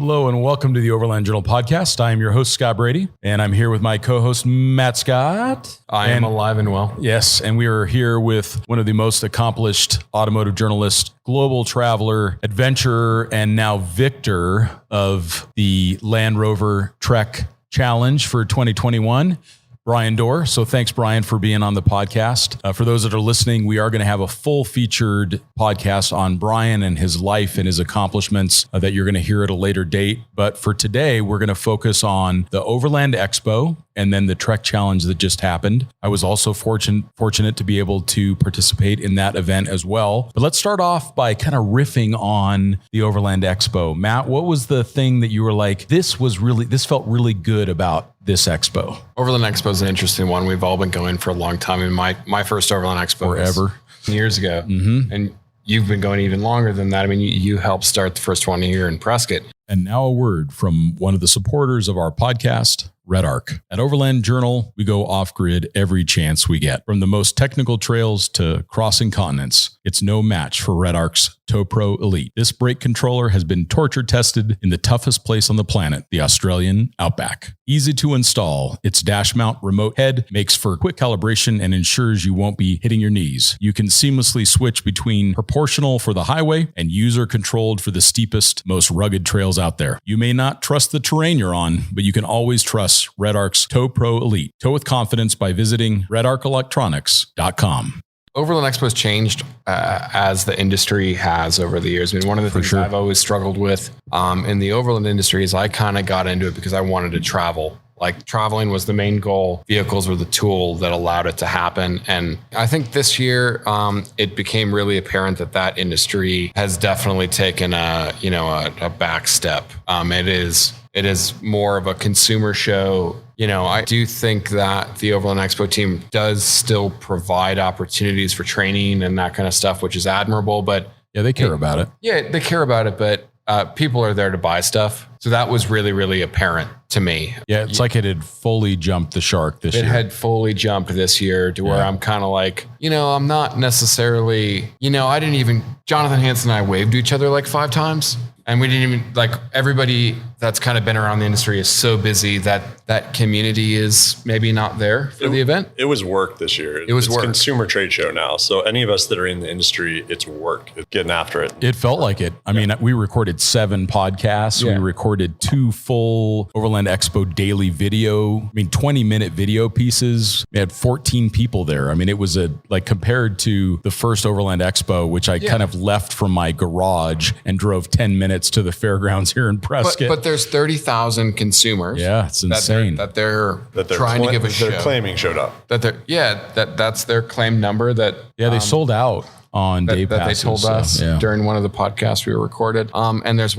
Hello and welcome to the Overland Journal podcast. I am your host, Scott Brady, and I'm here with my co-host, Matt Scott. I am alive and well. Yes, and we are here with one of the most accomplished automotive journalists, global traveler, adventurer, and now victor of the Land Rover Trek Challenge for 2021. Bryon Dorr. So thanks, Bryon, for being on the podcast. For those that are listening, we are going to have a full featured podcast on Bryon and his life and his accomplishments that you're going to hear at a later date. But for today, we're going to focus on the Overland Expo and then the Trek Challenge that just happened. I was also fortunate to be able to participate in that event as well. But let's start off by kind of riffing on the Overland Expo. Matt, what was the thing that you were like, this felt really good about this expo? Overland Expo is an interesting one. We've all been going for a long time. And my first Overland Expo forever years ago. Mm-hmm. And you've been going even longer than that. I mean, you helped start the first one here in Prescott. And now a word from one of the supporters of our podcast, Red Arc. At Overland Journal, we go off-grid every chance we get. From the most technical trails to crossing continents, it's no match for Red Arc's Tow Pro Elite. This brake controller has been torture tested in the toughest place on the planet, the Australian Outback. Easy to install, its dash mount remote head makes for quick calibration and ensures you won't be hitting your knees. You can seamlessly switch between proportional for the highway and user-controlled for the steepest, most rugged trails out there. You may not trust the terrain you're on, but you can always trust Red Arc's Tow Pro Elite. Tow with confidence by visiting redarcelectronics.com. Overland Expo has changed as the industry has over the years. I mean, one of the things I've always struggled with in the Overland industry is I kind of got into it because I wanted to travel. Like traveling was the main goal. Vehicles were the tool that allowed it to happen. And I think this year it became really apparent that industry has definitely taken a back step. It is more of a consumer show. You know, I do think that the Overland Expo team does still provide opportunities for training and that kind of stuff, which is admirable. But yeah, they care about it. Yeah, they care about it. But people are there to buy stuff. So that was really, really apparent to me. Yeah, it's like it had fully jumped the shark this year. It had fully jumped this year to where I'm kind of like, I'm not necessarily, Jonathan Hansen and I waved to each other like 5 times. And we didn't even, everybody that's kind of been around the industry is so busy that community is maybe not there for the event. It was work this year. It's work. Consumer trade show now. So any of us that are in the industry, it's work. It's getting after it. It felt like it. I mean, we recorded 7 podcasts. Yeah. We recorded 2 full Overland Expo daily video. 20-minute video pieces. We had 14 people there. I mean, it was compared to the first Overland Expo, which I kind of left from my garage and drove 10 minutes to the fairgrounds here in Prescott. But there's 30,000 consumers. Yeah, it's insane. That they're trying to give a show. They're claiming showed up. That's their claim number. They sold out on day passes. They told us during one of the podcasts we recorded. And there's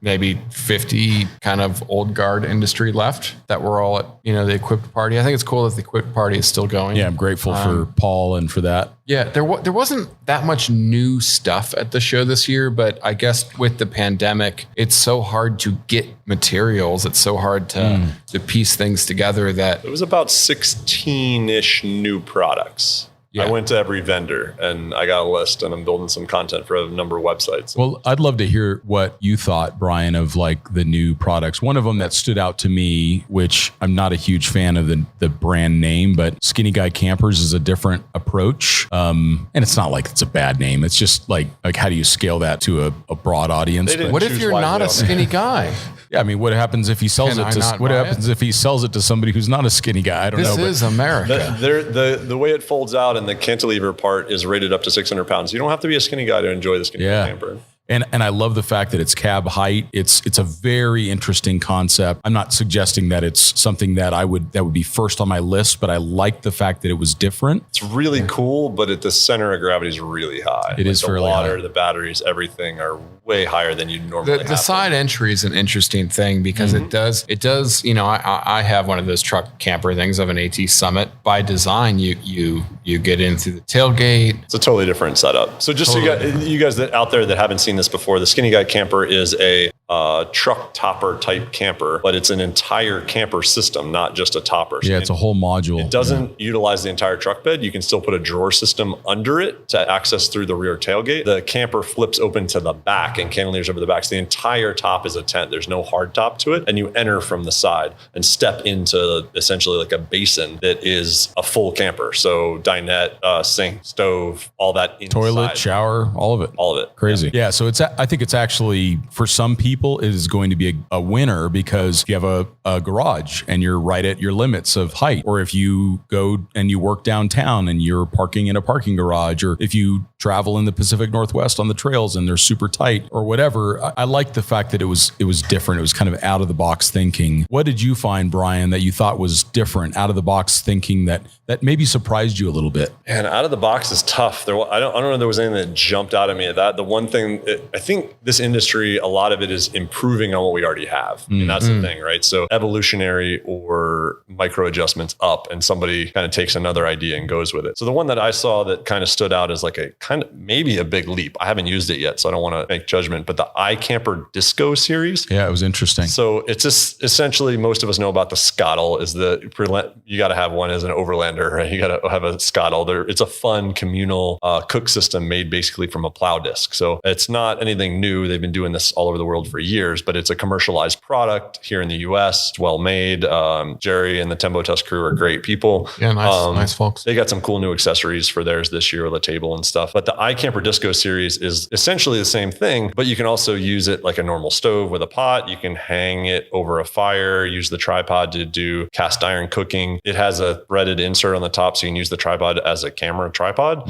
maybe 50 kind of old guard industry left that were all at, the equipped party. I think it's cool that the equipped party is still going. Yeah, I'm grateful for Paul and for that. Yeah, there wasn't that much new stuff at the show this year, but I guess with the pandemic, it's so hard to get materials. It's so hard to piece things together that it was about 16-ish new products. Yeah. I went to every vendor and I got a list and I'm building some content for a number of websites. Well, I'd love to hear what you thought, Bryon, of the new products. One of them that stood out to me, which I'm not a huge fan of the brand name, but Skinny Guy Campers is a different approach. And it's not like it's a bad name. It's just like how do you scale that to a broad audience? What if you're not a skinny guy? Yeah, I mean, what happens if he sells if he sells it to somebody who's not a skinny guy? I don't know. This is America. The way it folds out and the cantilever part is rated up to 600 pounds. You don't have to be a skinny guy to enjoy the skinny camper. And I love the fact that it's cab height. It's a very interesting concept. I'm not suggesting that it's something that would be first on my list, but I like the fact that it was different. It's really cool, but the center of gravity is really high. It is fairly high. The water, the batteries, everything are way higher than you'd normally have. The side entry is an interesting thing because it does, I have one of those truck camper things of an AT Summit. By design, you get in through the tailgate. It's a totally different setup. So just so you guys that out there that haven't seen this before, the Skinny Guy Camper is a truck topper type camper, but it's an entire camper system, not just a topper. So it's a whole module. It doesn't utilize the entire truck bed. You can still put a drawer system under it to access through the rear tailgate. The camper flips open to the back and cantilevers over the back. So the entire top is a tent. There's no hard top to it. And you enter from the side and step into essentially like a basin that is a full camper. So dinette, sink, stove, all that inside. Toilet, shower, all of it. All of it. Crazy. Yeah. So I think it's actually, for some people, it is going to be a winner because you have a garage and you're right at your limits of height. Or if you go and you work downtown and you're parking in a parking garage, or if you travel in the Pacific Northwest on the trails and they're super tight or whatever. I like the fact that it was different. It was kind of out of the box thinking. What did you find, Bryon, that you thought was different, out of the box thinking that maybe surprised you a little bit? And out of the box is tough. I don't know if there was anything that jumped out at me. The one thing, I think this industry, a lot of it is improving on what we already have. And that's the thing, right? So evolutionary or micro adjustments up, and somebody kind of takes another idea and goes with it. So the one that I saw that kind of stood out as like a kind of maybe a big leap. I haven't used it yet, so I don't want to make judgment, but the iCamper Disco series. Yeah, it was interesting. So it's just essentially, most of us know about the Scottle. You got to have one as an overlander, right? You got to have a Scottle. It's a fun communal cook system made basically from a plow disc. So it's not anything new. They've been doing this all over the world for years, but it's a commercialized product here in the US. It's well made. Jerry and the Tembo Tusk crew are great people. Yeah, nice folks. They got some cool new accessories for theirs this year with a table and stuff. But the iCamper Disco series is essentially the same thing, but you can also use it like a normal stove with a pot. You can hang it over a fire, use the tripod to do cast iron cooking. It has a threaded insert on the top, so you can use the tripod as a camera tripod.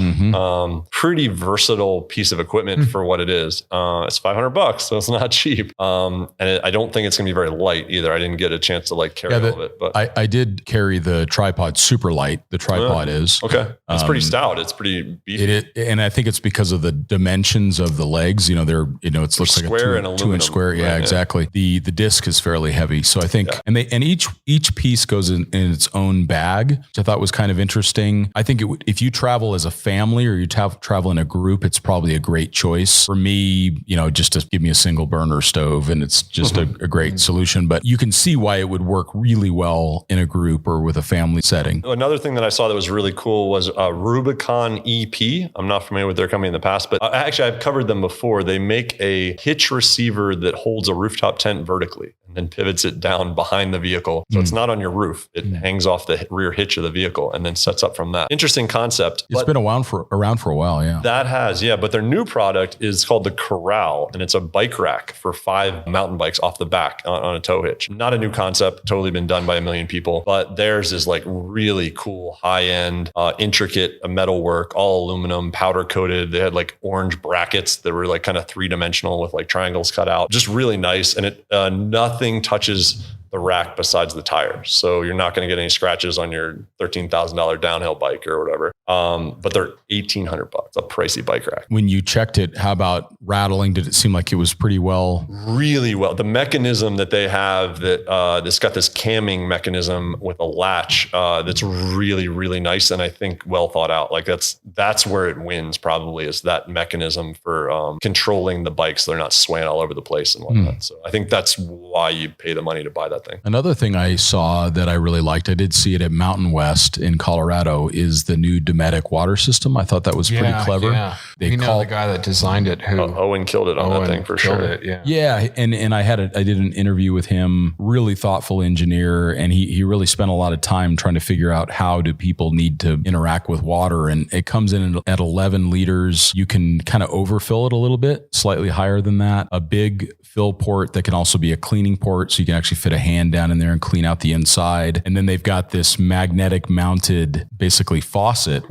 Pretty versatile piece of equipment for what it is. It's $500, so it's not cheap. I don't think it's gonna be very light either. I didn't get a chance to like carry all of it, but I did carry the tripod super light. The tripod is okay. It's pretty stout. It's pretty beefy. And I think it's because of the dimensions of the legs. It looks like square a 2-inch square. Yeah, right, exactly. The disc is fairly heavy, so I think, and each piece goes in its own bag, which I thought was kind of interesting. I think if you travel as a family or you travel in a group, it's probably a great choice. For me, just to give me a single burner stove, and it's just a great solution. But you can see why it would work really well in a group or with a family setting. Another thing that I saw that was really cool was Rubicon EP. I'm not familiar with their company in the past, but actually I've covered them before. They make a hitch receiver that holds a rooftop tent vertically and then pivots it down behind the vehicle. So it's not on your roof. It hangs off the rear hitch of the vehicle and then sets up from that. Interesting concept. It's been around for a while, yeah. That has, yeah. But their new product is called the Corral, and it's a bike rack for 5 mountain bikes off the back on a tow hitch. Not a new concept, totally been done by a million people, but theirs is like really cool, high-end, intricate metal work, all aluminum, powder coated. They had like orange brackets that were like kind of 3-dimensional with like triangles cut out. Just really nice. And it nothing touches the rack besides the tires. So you're not going to get any scratches on your $13,000 downhill bike or whatever. But they're $1,800, a pricey bike rack. When you checked it, how about rattling? Did it seem like it was pretty well? Really well. The mechanism that they have it's got this camming mechanism with a latch that's really, really nice. And I think well thought out. Like that's where it wins probably, is that mechanism for controlling the bikes. So they're not swaying all over the place and whatnot. So I think that's why you pay the money to buy that thing. Another thing I saw that I really liked, I did see it at Mountain West in Colorado, is the new Dometic water system. I thought that was pretty clever. Yeah. You know the guy that designed it, who Owen killed it on that thing for sure. Yeah. And I did an interview with him, really thoughtful engineer, and he really spent a lot of time trying to figure out how do people need to interact with water. And it comes in at 11 liters. You can kind of overfill it a little bit, slightly higher than that. A big fill port that can also be a cleaning port, so you can actually fit a hand down in there and clean out the inside. And then they've got this magnetic mounted basically faucet,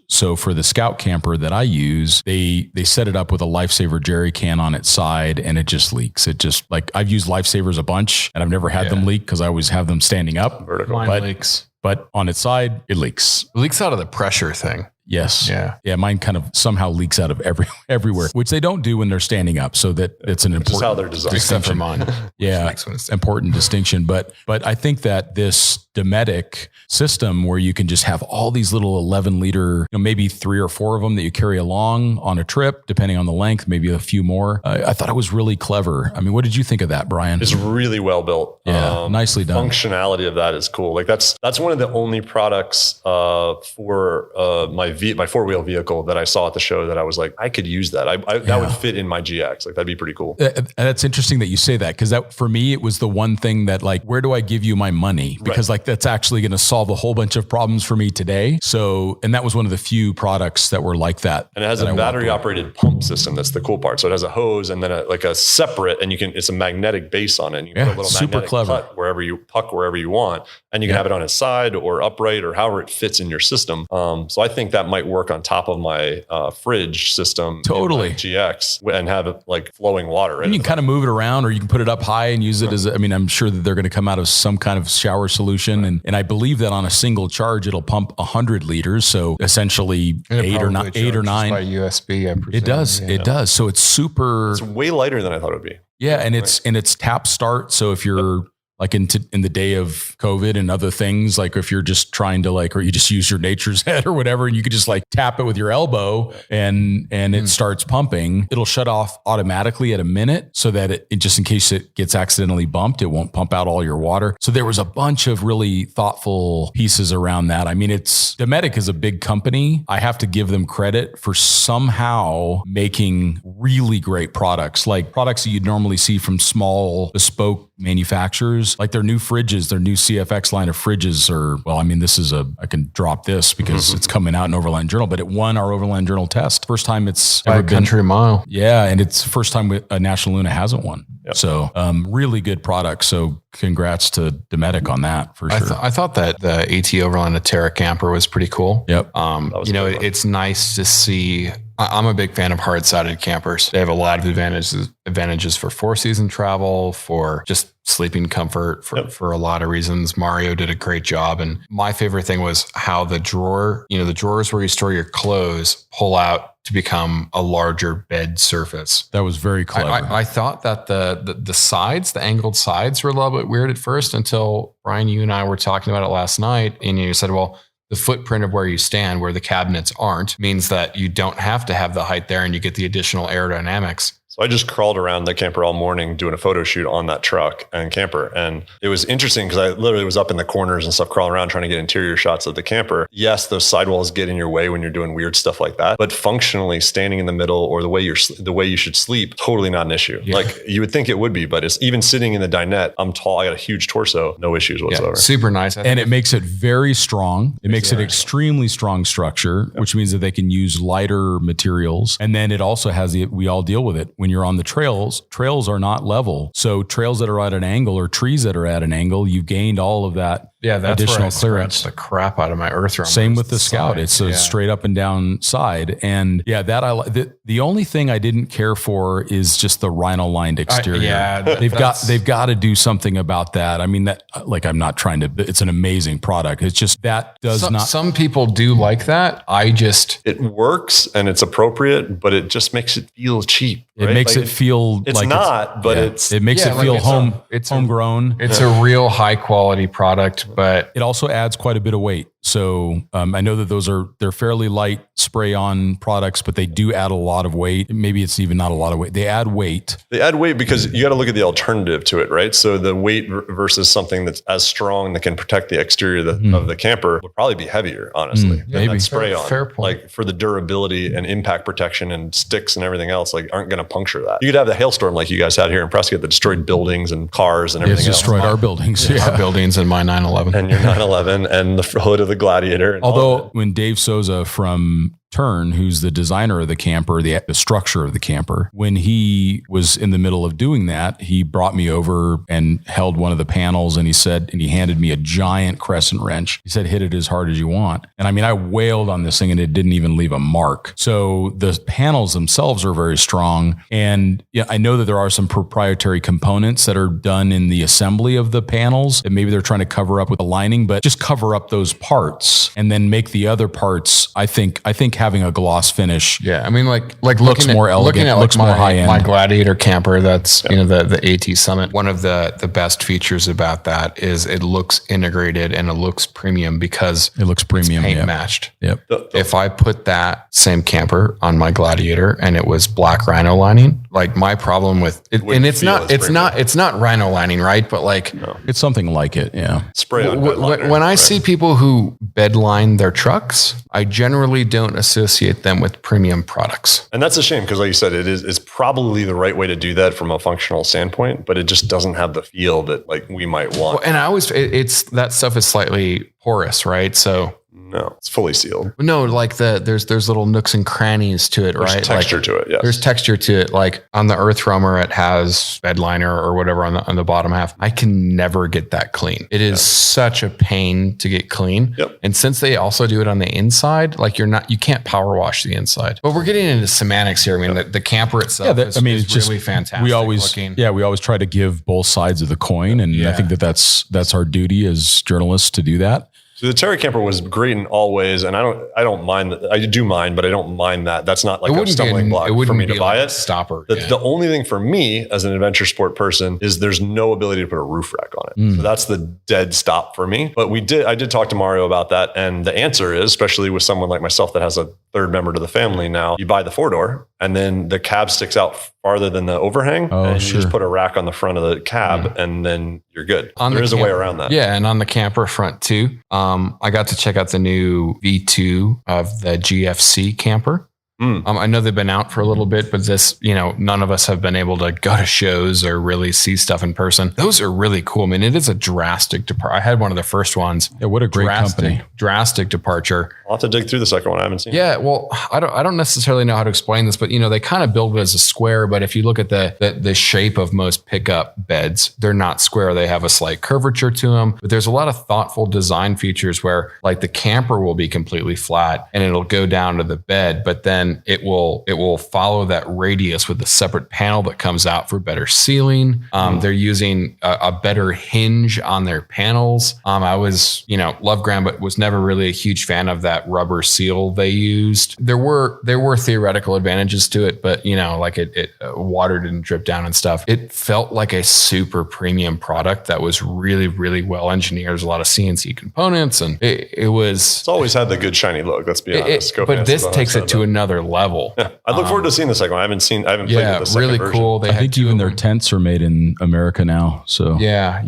so for the Scout camper that I use, they set it up with a Lifesaver jerry can on its side, and it just leaks. It just, like, I've used Lifesavers a bunch and I've never had them leak because I always have them standing up. Vertical. Mine leaks. But on its side, it leaks. It leaks out of the pressure thing. Yes. Yeah. Mine kind of somehow leaks out of everywhere, which they don't do when they're standing up. So that it's an important Just how they're designed. Except for mine. Yeah, important distinction. But I think that this Dometic system where you can just have all these little 11 liter, maybe 3 or 4 of them that you carry along on a trip, depending on the length, maybe a few more. I thought it was really clever. I mean, what did you think of that, Bryon? It's really well built. Yeah, nicely done. Functionality of that is cool. Like that's one of the only products for my 4-wheel vehicle that I saw at the show that I was like, I could use that. That would fit in my GX. Like that'd be pretty cool. That's interesting that you say that, because that for me it was the one thing that like, where do I give you my money? Because like that's actually going to solve a whole bunch of problems for me today. So, and that was one of the few products that were like that. And it has a battery operated pump system. That's the cool part. So it has a hose and then a separate, and it's a magnetic base on it. And you can put a little magnetic cut wherever you want, and you can have it on its side or upright or however it fits in your system. So I think that might work on top of my fridge system. Totally. GX and have it like flowing water. And you can kind of move it around, or you can put it up high and use it as, I'm sure that they're going to come out of some kind of shower solution. And I believe that on a single charge, it'll pump 100 liters. So essentially 8 or 9 by USB, I presume. It does. So it's super. It's way lighter than I thought it would be. Yeah. And it's tap start. So if you're like in the day of COVID and other things, like if you're just trying to or you just use your nature's head or whatever, and you could just like tap it with your elbow and it starts pumping, it'll shut off automatically at a minute so that it just in case it gets accidentally bumped, it won't pump out all your water. So there was a bunch of really thoughtful pieces around that. I mean, Dometic is a big company. I have to give them credit for somehow making really great products, like products that you'd normally see from small bespoke manufacturers, like their new fridges, their new CFX line of fridges are, I can drop this because it's coming out in Overland Journal, but it won our Overland Journal test. First time it's ever been. Country mile. Yeah. And it's the first time a National Luna hasn't won. Yep. So really good product. So congrats to Dometic on that for sure. I thought that the AT Overland Terra camper was pretty cool. Yep. It's nice to see. I'm a big fan of hard-sided campers. They have a lot of advantages for 4-season travel, for just sleeping comfort, for a lot of reasons. Mario did a great job. And my favorite thing was how the drawers where you store your clothes pull out to become a larger bed surface. That was very clever. I thought that the sides, the angled sides, were a little bit weird at first until Bryon, you and I were talking about it last night, and you said, well, the footprint of where you stand, where the cabinets aren't, means that you don't have to have the height there and you get the additional aerodynamics. So I just crawled around the camper all morning doing a photo shoot on that truck and camper. And it was interesting because I literally was up in the corners and stuff, crawling around trying to get interior shots of the camper. Yes, those sidewalls get in your way when you're doing weird stuff like that. But functionally, standing in the middle or the way you should sleep, totally not an issue. Yeah. Like you would think it would be, but it's even sitting in the dinette. I'm tall. I got a huge torso. No issues whatsoever. Yeah, super nice. And it makes it very strong. It makes it extremely strong structure, which means that they can use lighter materials. And then it also has we all deal with it when you're on the trails. Trails are not level. So trails that are at an angle or trees that are at an angle, you've gained all of that additional clearance. The crap out of my earth room. Same with the Scout. It's a straight up and down side. And the only thing I didn't care for is just the rhino lined exterior. They've got to do something about that. I mean, I'm not trying to, it's an amazing product. It's just that some people do like that. It works and it's appropriate, but it just makes it feel cheap. It makes it feel it's like not, but it makes it feel homegrown. It's a real high quality product, but it also adds quite a bit of weight. So I know that they're fairly light spray on products, but they do add a lot of weight. Maybe it's even not a lot of weight. They add weight. They add weight because you got to look at the alternative to it, right? So the weight versus something that's as strong that can protect the exterior of the camper would probably be heavier, honestly. Maybe spray on. Fair point. Like for the durability and impact protection and sticks and everything else, like aren't going to puncture that. You could have the hailstorm like you guys had here in Prescott that destroyed buildings and cars and everything else. It's destroyed our buildings. Our buildings and my 911. And your 911 and the hood of the Gladiator. Although when Dave Souza from Tern, who's the designer of the camper, the structure of the camper, when he was in the middle of doing that, he brought me over and held one of the panels, and he handed me a giant crescent wrench. He said, hit it as hard as you want. And I mean, I wailed on this thing and it didn't even leave a mark. So the panels themselves are very strong. And yeah, I know that there are some proprietary components that are done in the assembly of the panels that maybe they're trying to cover up with the lining, but just cover up those parts and then make the other parts. I think having a gloss finish. Yeah. I mean, like looks more elegant, looking at looks more high end. My Gladiator camper, that's, the AT Summit. One of the best features about that is it looks integrated and it looks premium because it looks premium, paint matched. Yep. If I put that same camper on my Gladiator and it was black rhino lining, like my problem with it, and it's not rhino lining, right? But like, it's something like it. Yeah. Spray on bed liner, when I see people who bed line their trucks, I generally don't associate them with premium products. And that's a shame because, like you said, it's probably the right way to do that from a functional standpoint, but it just doesn't have the feel that like we might want. Well, and I always, it's that stuff is slightly porous, right? So no, it's fully sealed. No, like there's little nooks and crannies to it, there's right? Texture to it, yes. There's texture to it. Like on the Earth Roamer, it has bed liner or whatever on the bottom half. I can never get that clean. It is such a pain to get clean. Yep. And since they also do it on the inside, like you can't power wash the inside. But we're getting into semantics here. I mean, the camper itself is it's just really fantastic. We always try to give both sides of the coin, and I think that's our duty as journalists to do that. So the Terra camper was great in all ways, and I don't mind that. I do mind, but I don't mind that. That's not like a stumbling block for me to buy it. Stopper. The only thing for me as an adventure sport person is there's no ability to put a roof rack on it. So that's the dead stop for me. But I did talk to Mario about that, and the answer is, especially with someone like myself that has a third member to the family now, you buy the 4-door, and then the cab sticks out farther than the overhang, and you just put a rack on the front of the cab, and then you're good. There is a way around that. Yeah, and on the camper front too. I got to check out the new V2 of the GFC camper. I know they've been out for a little bit, but this, none of us have been able to go to shows or really see stuff in person. Those are really cool. I mean, it is a drastic departure. I had one of the first ones. Yeah, what a great company. Drastic departure. I'll have to dig through the second one. I haven't seen it. Yeah, well, I don't necessarily know how to explain this, but they kind of build it as a square. But if you look at the shape of most pickup beds, they're not square. They have a slight curvature to them. But there's a lot of thoughtful design features where, like, the camper will be completely flat and it'll go down to the bed, but then it will follow that radius with a separate panel that comes out for better sealing. They're using a better hinge on their panels. I was, love Graham, but was never really a huge fan of that rubber seal they used. There were theoretical advantages to it, but like it water didn't drip down and stuff. It felt like a super premium product that was really, really well engineered. There's a lot of CNC components, and it's always had the good shiny look. Let's be honest. But this takes it to another level. Yeah, I look forward to seeing the second one. I haven't played with the second really version. cool. I think even their tents are made in America now. So yeah.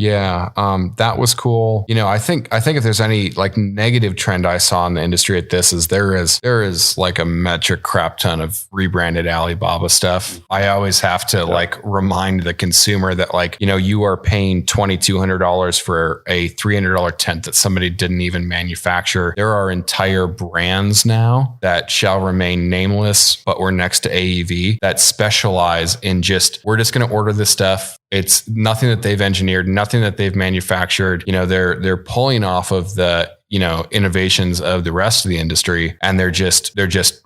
That was cool. I think if there's any like negative trend I saw in the industry at this is there is like a metric crap ton of rebranded Alibaba stuff. I always have to like remind the consumer that you are paying $2,200 for a $300 tent that somebody didn't even manufacture. There are entire brands now that shall remain nameless, but we're next to AEV that specialize in we're just going to order this stuff. It's nothing that they've engineered, nothing that they've manufactured. They're pulling off of the innovations of the rest of the industry, and they're just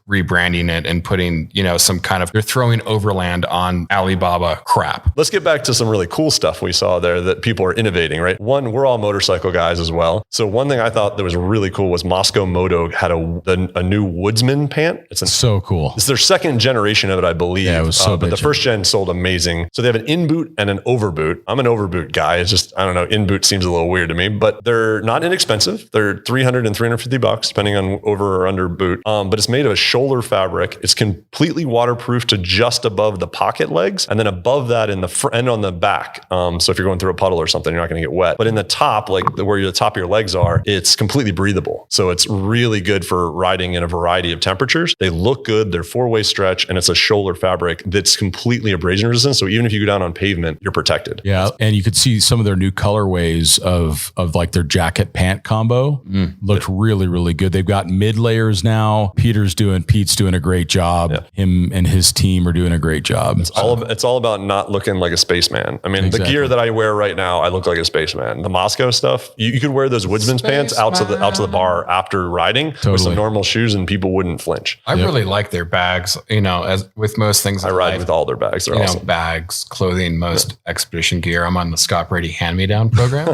rebranding it and putting, some kind of, they're throwing Overland on Alibaba crap. Let's get back to some really cool stuff we saw there that people are innovating, right? One, we're all motorcycle guys as well. So one thing I thought that was really cool was Moscow Moto had a new Woodsman pant. It's so cool. It's their second generation of it, I believe. Yeah, it was so but the first gen sold amazing. So they have an in boot and an over boot. I'm an over boot guy. It's just, I don't know, in boot seems a little weird to me, but they're not inexpensive. They're $300 and $350 depending on over or under boot. But it's made of a shoulder fabric. It's completely waterproof to just above the pocket legs, and then above that in the front and on the back. So if you're going through a puddle or something, you're not going to get wet. But in the top, like where the top of your legs are, it's completely breathable. So it's really good for riding in a variety of temperatures. They look good. They're 4-way stretch, and it's a shoulder fabric that's completely abrasion resistant. So even if you go down on pavement, you're protected. Yeah, and you could see some of their new colorways of like their jacket pant combo. Looked really, really good. They've got mid layers now. Peter's doing and Pete's doing a great job. Yeah. Him and his team are doing a great job. It's all about not looking like a spaceman. I mean, the gear that I wear right now, I look like a spaceman. The Moscow stuff, you could wear those woodsman's pants out to the bar after riding with some normal shoes, and people wouldn't flinch. I really like their bags. You know, as with most things, I ride with all their bags. They're awesome. Bags, clothing, most expedition gear. I'm on the Scott Brady hand-me-down program,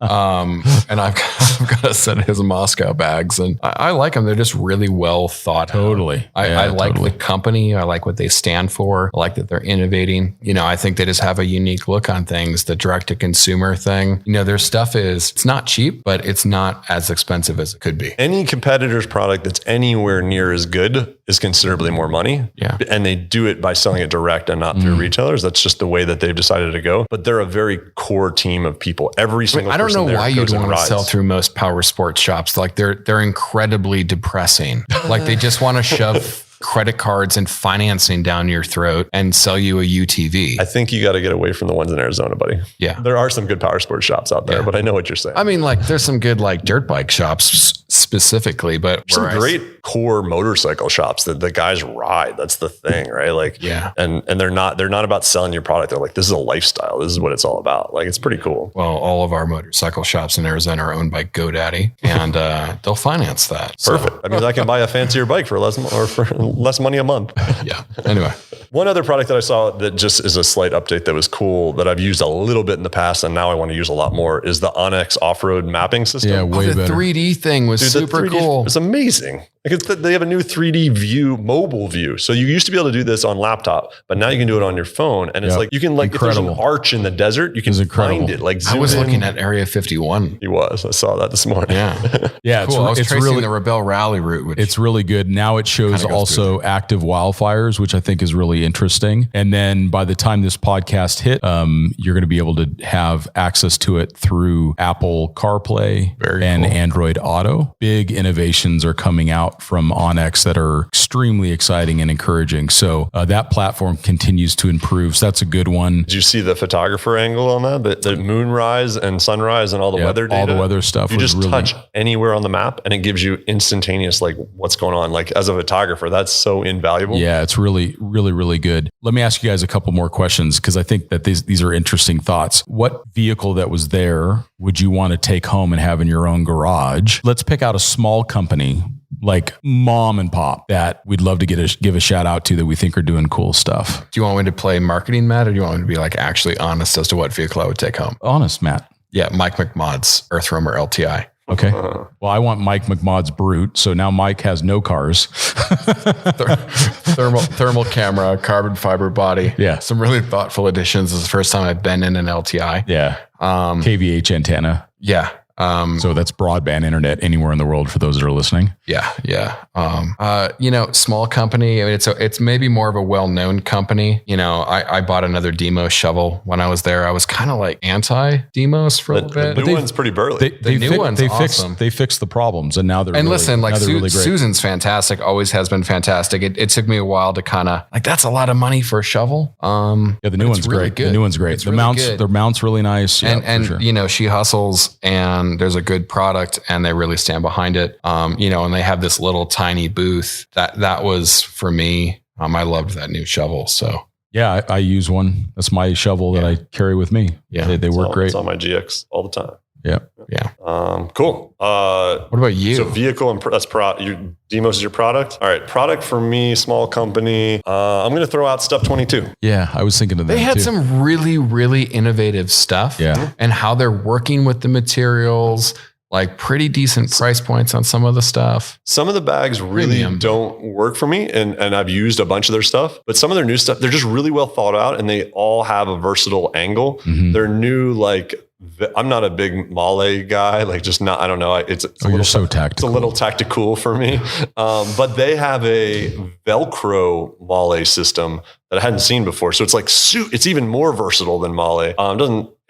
and I've got a set of his Moscow bags, and I like them. They're just really well thought. Totally. I like the company. I like what they stand for. I like that they're innovating. You know, I think they just have a unique look on things. The direct-to-consumer thing. You know, their stuff it's not cheap, but it's not as expensive as it could be. Any competitor's product that's anywhere near as good is considerably more money. Yeah. And they do it by selling it direct and not through retailers. That's just the way that they've decided to go. But they're a very core team of people. Every single person. I don't know why you'd want to sell through most power sports shops. Like they're incredibly depressing. Like they just want to shove credit cards and financing down your throat and sell you a UTV. I think you got to get away from the ones in Arizona, buddy. Yeah. There are some good power sports shops out there, but I know what you're saying. I mean, like there's some good like dirt bike shops specifically, but some great core motorcycle shops that the guys ride. That's the thing, right? Like, and they're not about selling your product. They're like, this is a lifestyle. This is what it's all about. Like, it's pretty cool. Well, all of our motorcycle shops in Arizona are owned by GoDaddy, and they'll finance that. Perfect. I mean, I can buy a fancier bike for less money a month. Yeah. Anyway, one other product that I saw that just is a slight update that was cool that I've used a little bit in the past and now I want to use a lot more is the Onyx off-road mapping system. Yeah, way better. The 3D thing was super cool. It's amazing. Like they have a new 3D view, mobile view. So you used to be able to do this on laptop, but now you can do it on your phone. And it's like, you can like, if there's an arch in the desert, you can find it. Like I was looking at Area 51. I saw that this morning. Yeah. Yeah. Cool. I was tracing the Rebel Rally route. It's really good. Now it shows also active wildfires, which I think is really interesting. And then by the time this podcast hit, you're going to be able to have access to it through Apple CarPlay and Android Auto. Big innovations are coming out from Onyx that are extremely exciting and encouraging. So that platform continues to improve. So that's a good one. Did you see the photographer angle on that? The moonrise and sunrise and all the weather data? All the weather stuff. You just touch anywhere on the map and it gives you instantaneous, like what's going on. Like as a photographer, that's so invaluable. Yeah, it's really, really, really good. Let me ask you guys a couple more questions because I think that these are interesting thoughts. What vehicle that was there would you want to take home and have in your own garage? Let's pick out a small company like mom and pop that we'd love to give a shout out to that we think are doing cool stuff. Do you want me to play marketing, Matt, or do you want me to be like actually honest as to what vehicle I would take home? Honest, Matt. Yeah, Mike McMod's Earth Roamer LTI. Okay. Well, I want Mike McMod's Brute. So now Mike has no cars. Thermal camera, carbon fiber body. Yeah. Some really thoughtful additions. This is the first time I've been in an LTI. Yeah. KVH antenna. Yeah. So that's broadband internet anywhere in the world for those that are listening. Yeah. Small company. I mean, it's maybe more of a well-known company. You know, I bought another Demos shovel when I was there. I was kind of like anti-Demos for a little bit. The new one's pretty burly. The new one's awesome. They fixed the problems and now they're really great. Susan's fantastic. Always has been fantastic. It took me a while to kind of like, that's a lot of money for a shovel. The new one's really great. Good. The new one's great. The mount's really nice. And sure. She hustles and there's a good product and they really stand behind it. And they have this little tiny booth that was for me. I loved that new shovel. So yeah, I use one. That's my shovel that I carry with me. Yeah. They work great. It's on my GX all the time. Yeah. Yeah. Cool. What about you? So vehicle and that's Demos is your product. All right. Product for me, small company. I'm going to throw out Stuff 22. Yeah. I was thinking of that. They had some really, really innovative stuff. Yeah. And how they're working with the materials, like pretty decent price points on some of the stuff. Some of the bags really don't work for me. And I've used a bunch of their stuff, but some of their new stuff, they're just really well thought out and they all have a versatile angle. Mm-hmm. They're new, I'm not a big Male guy, I don't know. It's so tactical. It's a little tactical for me. But they have a Velcro Male system that I hadn't seen before. So it's it's even more versatile than Male.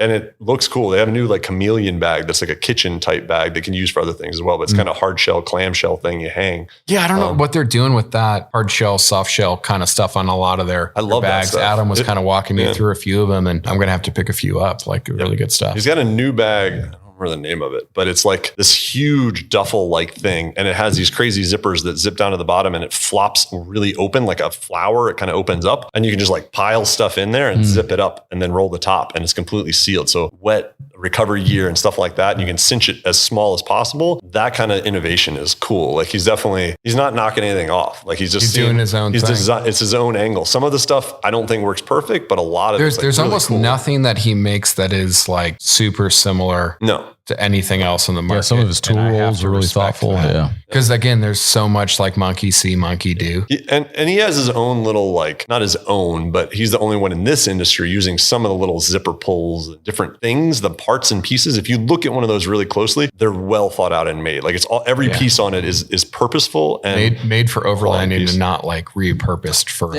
And it looks cool. They have a new chameleon bag that's like a kitchen type bag they can use for other things as well. But it's kind of hard shell, clamshell thing you hang. Yeah, I don't know what they're doing with that hard shell, soft shell kind of stuff on a lot of their bags. Adam was kind of walking me through a few of them, and I'm going to have to pick a few up, really good stuff. He's got a new bag. I don't remember the name of it, but it's like this huge duffel-like thing. And it has these crazy zippers that zip down to the bottom and it flops really open like a flower. It kind of opens up and you can just like pile stuff in there and zip it up and then roll the top and it's completely sealed. So wet recovery gear and stuff like that. And you can cinch it as small as possible. That kind of innovation is cool. Like he's not knocking anything off. Like he's doing his own thing. It's his own angle. Some of the stuff I don't think works perfect, but a lot of there's really almost cool. Nothing that he makes that is like super similar. No. To anything else in the market. Yeah, some of his tools are really thoughtful. Yeah. Because again, there's so much like monkey see, monkey do. And he has his own little, like, not his own, but he's the only one in this industry using some of the little zipper pulls and different things, the parts and pieces. If you look at one of those really closely, they're well thought out and made. Like it's all, every piece on it is purposeful and made for overlanding and not like repurposed for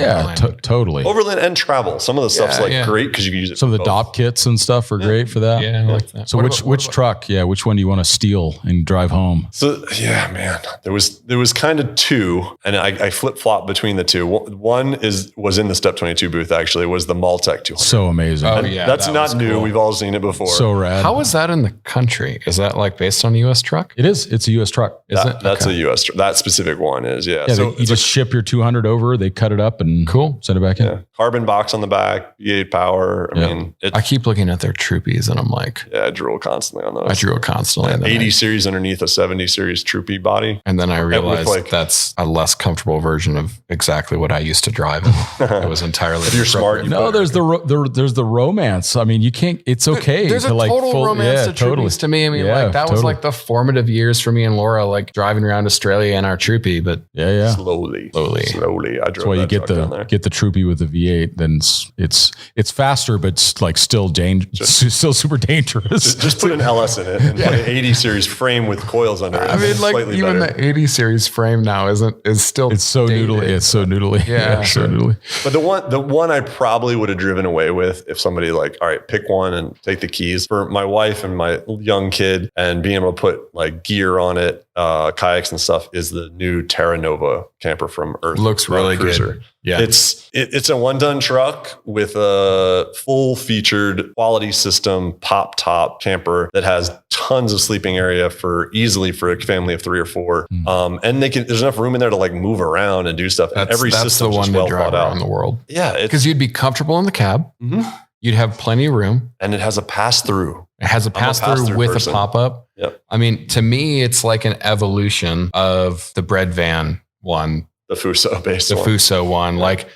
totally. Overland and travel. Some of the stuff's great because you can use it. Some of the DOP kits and stuff are great for that. Yeah, I like that. So which truck? Yeah, which one do you want to steal and drive home? So yeah, man, there was kind of two, and I flip flop between the two. One was in the Step 22 booth. Actually, was the Maltec 200. So amazing. Oh yeah, that's not new. Cool. We've all seen it before. So rad. How is that in the country? Is that like based on a U.S. truck? It is. It's a U.S. truck. Is it? That's a U.S. truck. That specific one is so you just ship your 200 over. They cut it up and send it back in. Carbon box on the back, V8 power. I mean, I keep looking at their Troopies and I'm like, I drool constantly on those. I drool constantly. 80 series underneath a 70 series Troopy body. And then I realized that's a less comfortable version of exactly what I used to drive. It was entirely. If you're smart, there's the romance. I mean, you can't. It's okay. There's a total romance to Troopies to me. I mean, that was like the formative years for me and Laura, like driving around Australia in our Troopy. But slowly. I drove. That's why you get the Troopy with the V8. Then it's faster, but it's like still still super dangerous. Just put an LS in it and put an 80 series frame with coils under it. I mean, like even better. the 80 series frame now is still. It's so noodly. It's so noodly. Yeah, so noodly. But the one I probably would have driven away with if somebody like, all right, pick one and take the keys for my wife and my young kid and being able to put like gear on it, kayaks and stuff is the new Terra Nova camper from Earth. Looks really good. Yeah. It's a 1-ton truck with a full featured quality system pop top camper that has tons of sleeping area easily for a family of 3 or 4. And there's enough room in there to like move around and do stuff. That's system the one well to drive around the world. Yeah. Because you'd be comfortable in the cab. Mm-hmm. You'd have plenty of room. And it has a pass through. It has a pass-through with person. A pop-up. Yep. I mean, to me, it's like an evolution of the bread van one. The Fuso based the one. Fuso one. Like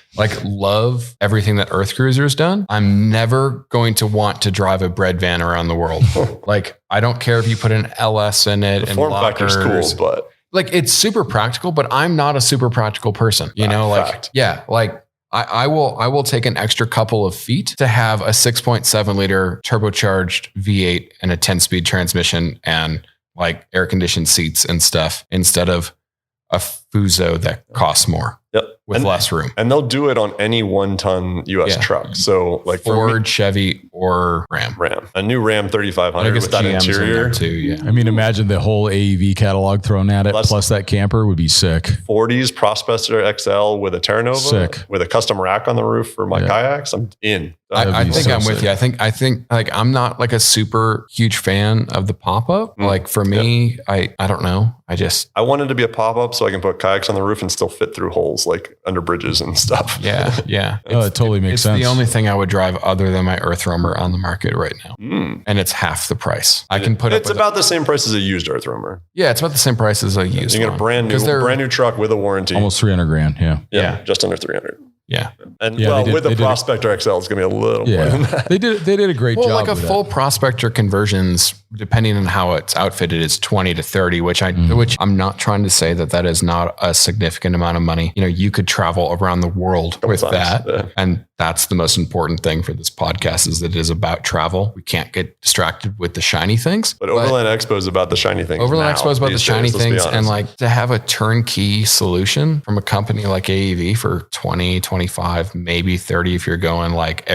love everything that Earth Cruiser's done. I'm never going to want to drive a bread van around the world. Like, I don't care if you put an LS in it and form factor's cool, but like it's super practical, but I'm not a super practical person. You know, like, I will take an extra couple of feet to have a 6.7 liter turbocharged V8 and a 10-speed transmission and like air conditioned seats and stuff instead of a Fuso that costs more. Yep. With less room. And they'll do it on any 1-ton US truck. So like Ford, Chevy, or Ram. A new Ram 3500 with that GM's interior. Too, yeah. I mean, imagine the whole AEV catalog thrown at it, plus that camper would be sick. 40s Prospector XL with a Terra Nova. Sick. With a custom rack on the roof for my kayaks. I'm in. I think I'm with you. I think like I'm not like a super huge fan of the pop-up. Like for me, I don't know. I wanted to be a pop-up so I can put kayaks on the roof and still fit through holes like under bridges and stuff. Yeah. Yeah. It totally makes sense. It's the only thing I would drive other than my Earth Roamer on the market right now. And it's half the price. I can put It's about the same price as a used Earth Roamer. Yeah. It's about the same price as a used one. You get a brand new truck with a warranty. Almost $300,000. Yeah. Just under 300. Yeah. And with the Prospector XL, it's going to be a little more than that. They did a great job. Like a full Prospector conversions, depending on how it's outfitted, is 20 to 30, which I'm not trying to say that is not a significant amount of money. You know, you could travel around the world with that. Yeah. And that's the most important thing for this podcast is that it is about travel. We can't get distracted with the shiny things. But Overland Expo is about the shiny things. Overland Expo is about the shiny things. And like to have a turnkey solution from a company like AEV for 20, 25, maybe 30 if you're going like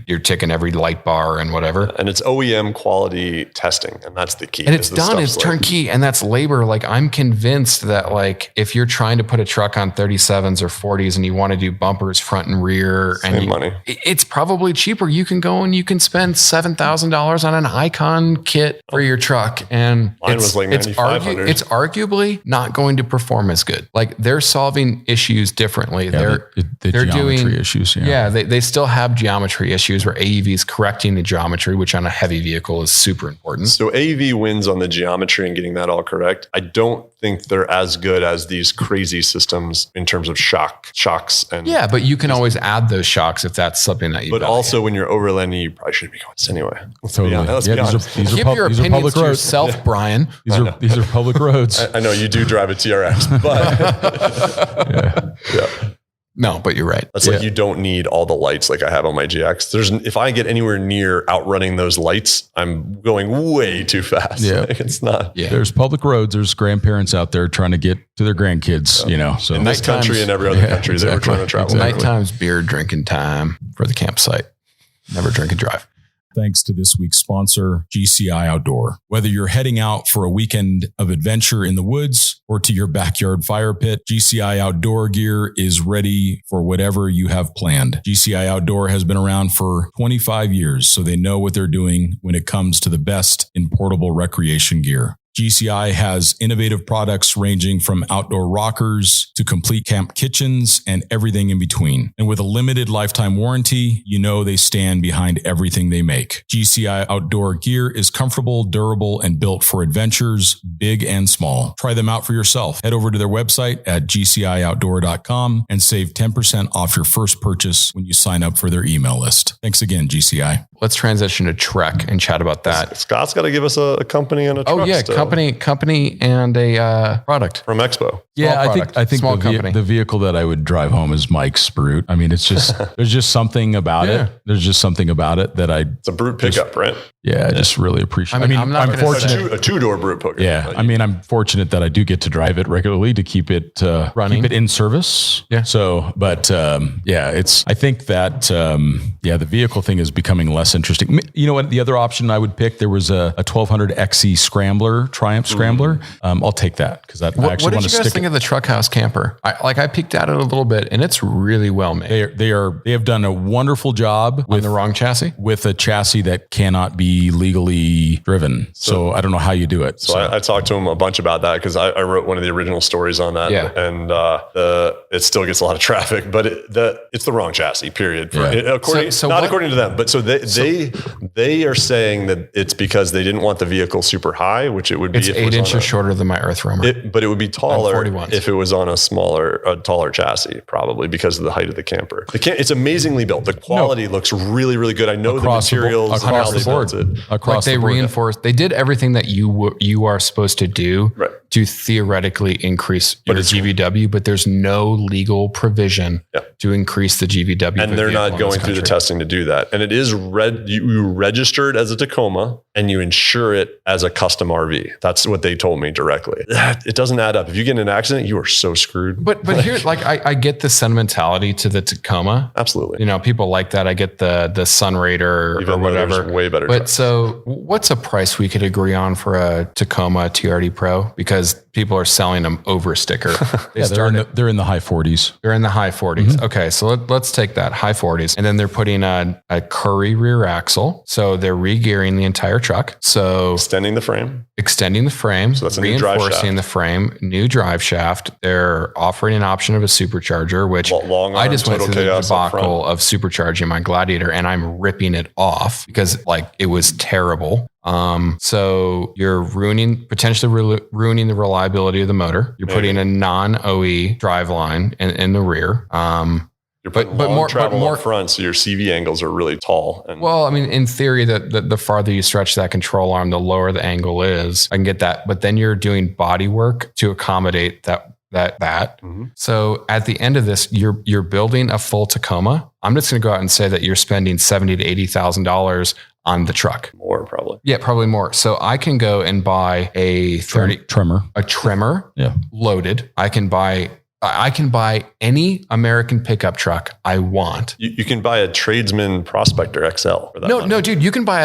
you're ticking every light bar and whatever. And it's OEM quality testing. testing, and that's the key. And it's done. It's turnkey, and that's labor. Like, I'm convinced that, like, if you're trying to put a truck on 37s or 40s and you want to do bumpers front and rear, money, it's probably cheaper. You can go and you can spend $7,000 on an Icon kit for your truck, and it's arguably not going to perform as good. Like, they're solving issues differently. They're doing issues. They still have geometry issues where AEV is correcting the geometry, which on a heavy vehicle is super important. So AEV wins on the geometry and getting that all correct. I don't think they're as good as these crazy systems in terms of shocks. And but you can always add those shocks if that's something that you. But also when you're overlanding, you probably shouldn't be going this anyway. Let's be honest. Keep your opinions to yourself, Bryon. These are public roads. I know you do drive a TRX, but No, but you're right. That's like, you don't need all the lights like I have on my GX. If I get anywhere near outrunning those lights, I'm going way too fast. Yeah. Like, it's not. Yeah. There's public roads. There's grandparents out there trying to get to their grandkids, So in this country and every other country, they were trying to travel. Nighttime's beer drinking time for the campsite. Never drink and drive. Thanks to this week's sponsor, GCI Outdoor. Whether you're heading out for a weekend of adventure in the woods or to your backyard fire pit, GCI Outdoor gear is ready for whatever you have planned. GCI Outdoor has been around for 25 years, so they know what they're doing when it comes to the best in portable recreation gear. GCI has innovative products ranging from outdoor rockers to complete camp kitchens and everything in between. And with a limited lifetime warranty, they stand behind everything they make. GCI outdoor gear is comfortable, durable, and built for adventures, big and small. Try them out for yourself. Head over to their website at gcioutdoor.com and save 10% off your first purchase when you sign up for their email list. Thanks again, GCI. Let's transition to Trek and chat about that. Scott's got to give us a company and a truck. Oh yeah, still. Company and a product from Expo. Yeah, I think the vehicle that I would drive home is Mike's Brute. I mean, it's just there's just something about it. There's just something about it that it's a Brute pickup, right? Yeah, I just really appreciate. I'm fortunate. A two-door Brute pickup. Yeah, I'm fortunate that I do get to drive it regularly to keep it running, keep it in service. Yeah. So, but I think that the vehicle thing is becoming less interesting. You know what? The other option I would pick, there was a 1200 XE Scrambler, Triumph Scrambler. I'll take that because I actually want to stick. What did you guys think of the Truck House camper? I peeked at it a little bit, and it's really well made. They have done a wonderful job with the wrong chassis, with a chassis that cannot be legally driven. So I don't know how you do it. So I talked to him a bunch about that because I wrote one of the original stories on that. Yeah. And it still gets a lot of traffic, but it's the wrong chassis. Period. According to them, but they are saying that it's because they didn't want the vehicle super high, which it would be. It's 8 inches shorter than my Earth Roamer. But it would be taller if it was on a taller chassis, probably because of the height of the camper. It's amazingly built. The quality looks really, really good. I know across the materials across the board. They reinforced. They did everything that you are supposed to do to theoretically increase your GVW, but there's no legal provision to increase the GVW. And they're not going through the testing to do that. And it is you register it as a Tacoma and you insure it as a custom RV. That's what they told me directly. It doesn't add up. If you get in an accident, you are so screwed. But here, I get the sentimentality to the Tacoma. Absolutely. People like that. I get the Sunraider or whatever. Way better. But so what's a price we could agree on for a Tacoma TRD Pro? Because people are selling them over sticker. They're in the high 40s. They're in the high 40s. Mm-hmm. Okay. So let's take that high 40s. And then they're putting a Curry rear axle. So they're re-gearing the entire truck. So extending the frame. So that's reinforcing the frame, new drive shaft. They're offering an option of a supercharger, which I just went through the debacle of supercharging my Gladiator and I'm ripping it off because it was terrible. So you're potentially ruining the reliability of the motor. You're putting a non-OE driveline in the rear. You're putting more travel up front, so your CV angles are really tall. In theory, the farther you stretch that control arm, the lower the angle is. I can get that, but then you're doing body work to accommodate that. Mm-hmm. So at the end of this, you're building a full Tacoma. I'm just going to go out and say that you're spending $70,000 to $80,000 on the truck. More probably. Yeah, probably more. So I can go and buy a trimmer. Loaded. I can buy I can buy any American pickup truck I want. You can buy a Tradesman Prospector XL for that. No, dude, you can buy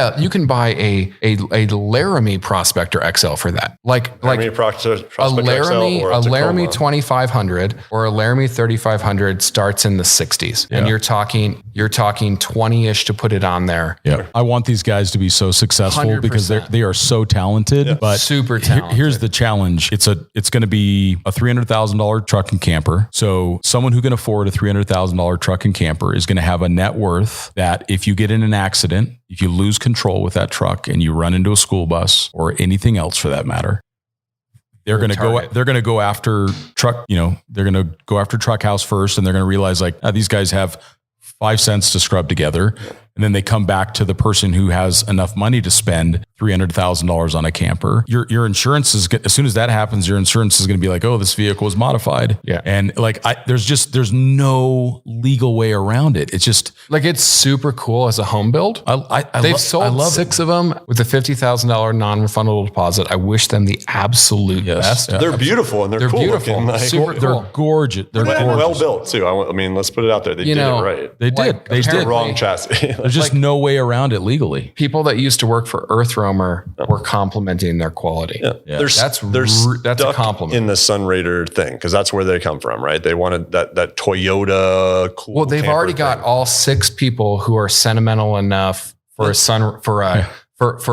a Laramie Prospector XL for that. Laramie Prospector A Laramie, XL or a Laramie Tacoma. 2500 or a Laramie 3500 starts in the 60s, and you're talking 20-ish to put it on there. Yeah, I want these guys to be so successful 100%. because they are so talented. But Super talented. Here's the challenge: it's going to be a $300,000 truck and camper. So someone who can afford a $300,000 truck and camper is going to have a net worth that, if you get in an accident, if you lose control with that truck and you run into a school bus or anything else for that matter, they're going to go after truck. They're going to go after truck house first, and they're going to realize these guys have 5 cents to scrub together. And then they come back to the person who has enough money to spend $300,000 on a camper. Your insurance is, as soon as that happens, your insurance is going to be like, oh, this vehicle is modified. Yeah. And there's no legal way around it. It's just it's super cool as a home build. They've sold 6 of them with a $50,000 non-refundable deposit. I wish them the absolute best. Yeah. They're beautiful and they're cool beautiful. looking. Super cool. They're gorgeous. They're gorgeous. well built too. I mean, let's put it out there. They did it right. They did. They did. Wrong chassis. There's just no way around it legally. People that used to work for Earth Roamer were complimenting their quality. Yeah. Yeah. They're That's a compliment. in the Sun Raider thing because that's where they come from, right? They wanted that Toyota cool. Well, they've already got all 6 people who are sentimental enough for